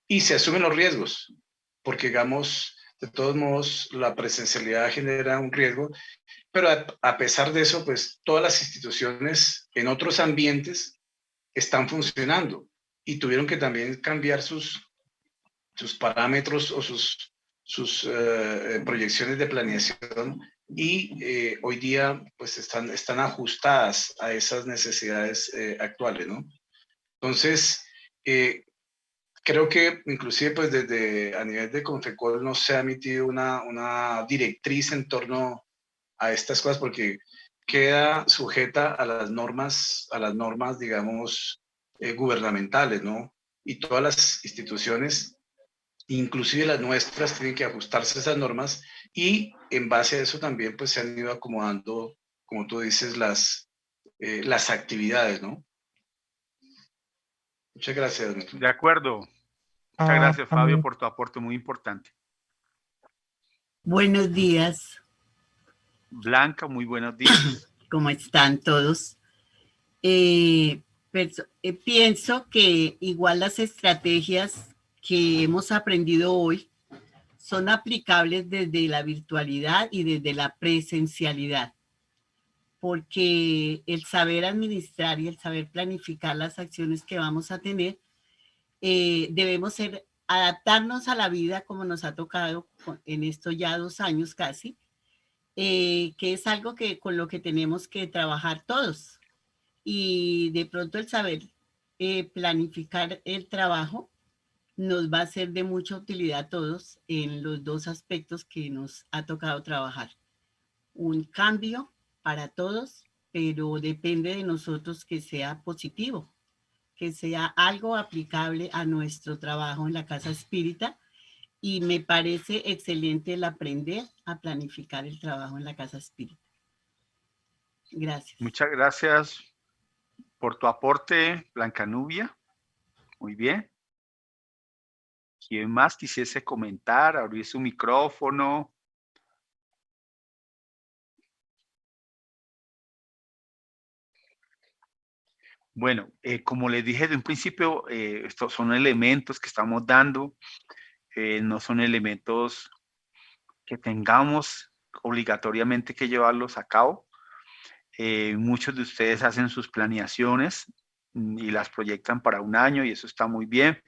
Y se asumen los riesgos, porque digamos, de todos modos, la presencialidad genera un riesgo, pero a pesar de eso, pues todas las instituciones en otros ambientes están funcionando y tuvieron que también cambiar sus parámetros o sus proyecciones de planeación y hoy día pues están ajustadas a esas necesidades actuales, ¿no? Entonces, creo que inclusive pues desde a nivel de Confecol no se ha emitido una directriz en torno a estas cosas porque queda sujeta a las normas, digamos, gubernamentales, ¿no? Y todas las instituciones, inclusive las nuestras, tienen que ajustarse a esas normas y en base a eso también pues se han ido acomodando, como tú dices, las actividades, ¿no? Muchas gracias, Milton. De acuerdo. Muchas gracias, Fabio, por tu aporte muy importante. Buenos días. Blanca, muy buenos días. ¿Cómo están todos? Pienso que igual las estrategias que hemos aprendido hoy son aplicables desde la virtualidad y desde la presencialidad, porque el saber administrar y el saber planificar las acciones que vamos a tener, debemos adaptarnos a la vida como nos ha tocado en estos ya 2 años casi, que es algo con lo que tenemos que trabajar todos. Y de pronto el saber planificar el trabajo nos va a ser de mucha utilidad a todos en los 2 aspectos que nos ha tocado trabajar. Un cambio para todos, pero depende de nosotros que sea positivo, que sea algo aplicable a nuestro trabajo en la Casa Espírita. Y me parece excelente el aprender a planificar el trabajo en la Casa Espírita. Gracias. Muchas gracias por tu aporte, Blanca Nubia. Muy bien. ¿Quién más quisiese comentar, abrir su micrófono? Bueno, como les dije de un principio, estos son elementos que estamos dando, no son elementos que tengamos obligatoriamente que llevarlos a cabo. Muchos de ustedes hacen sus planeaciones y las proyectan para un año y eso está muy bien.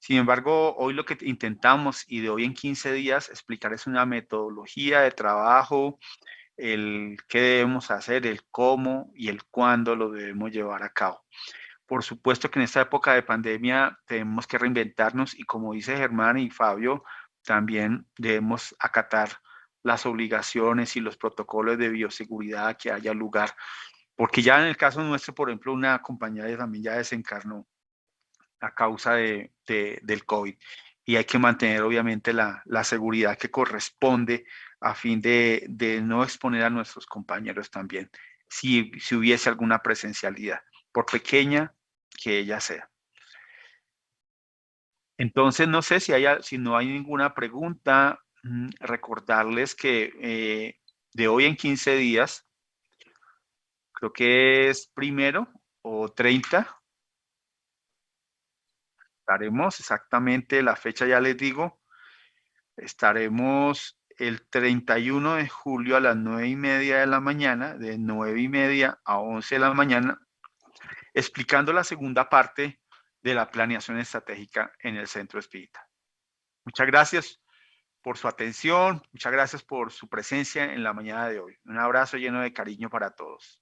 Sin embargo, hoy lo que intentamos y de hoy en 15 días explicar es una metodología de trabajo, el qué debemos hacer, el cómo y el cuándo lo debemos llevar a cabo. Por supuesto que en esta época de pandemia tenemos que reinventarnos y como dice Germán y Fabio, también debemos acatar las obligaciones y los protocolos de bioseguridad que haya lugar. Porque ya en el caso nuestro, por ejemplo, una compañía también ya desencarnó a causa del COVID y hay que mantener obviamente la seguridad que corresponde a fin de no exponer a nuestros compañeros también, si hubiese alguna presencialidad, por pequeña que ella sea. Entonces, no sé si no hay ninguna pregunta, recordarles que de hoy en 15 días, creo que es 1 o 30, estaremos exactamente, la fecha ya les digo, estaremos el 31 de julio a las 9:30 de la mañana, de 9:30 a 11 de la mañana, explicando la segunda parte de la planeación estratégica en el Centro Espírita. Muchas gracias por su atención, muchas gracias por su presencia en la mañana de hoy. Un abrazo lleno de cariño para todos.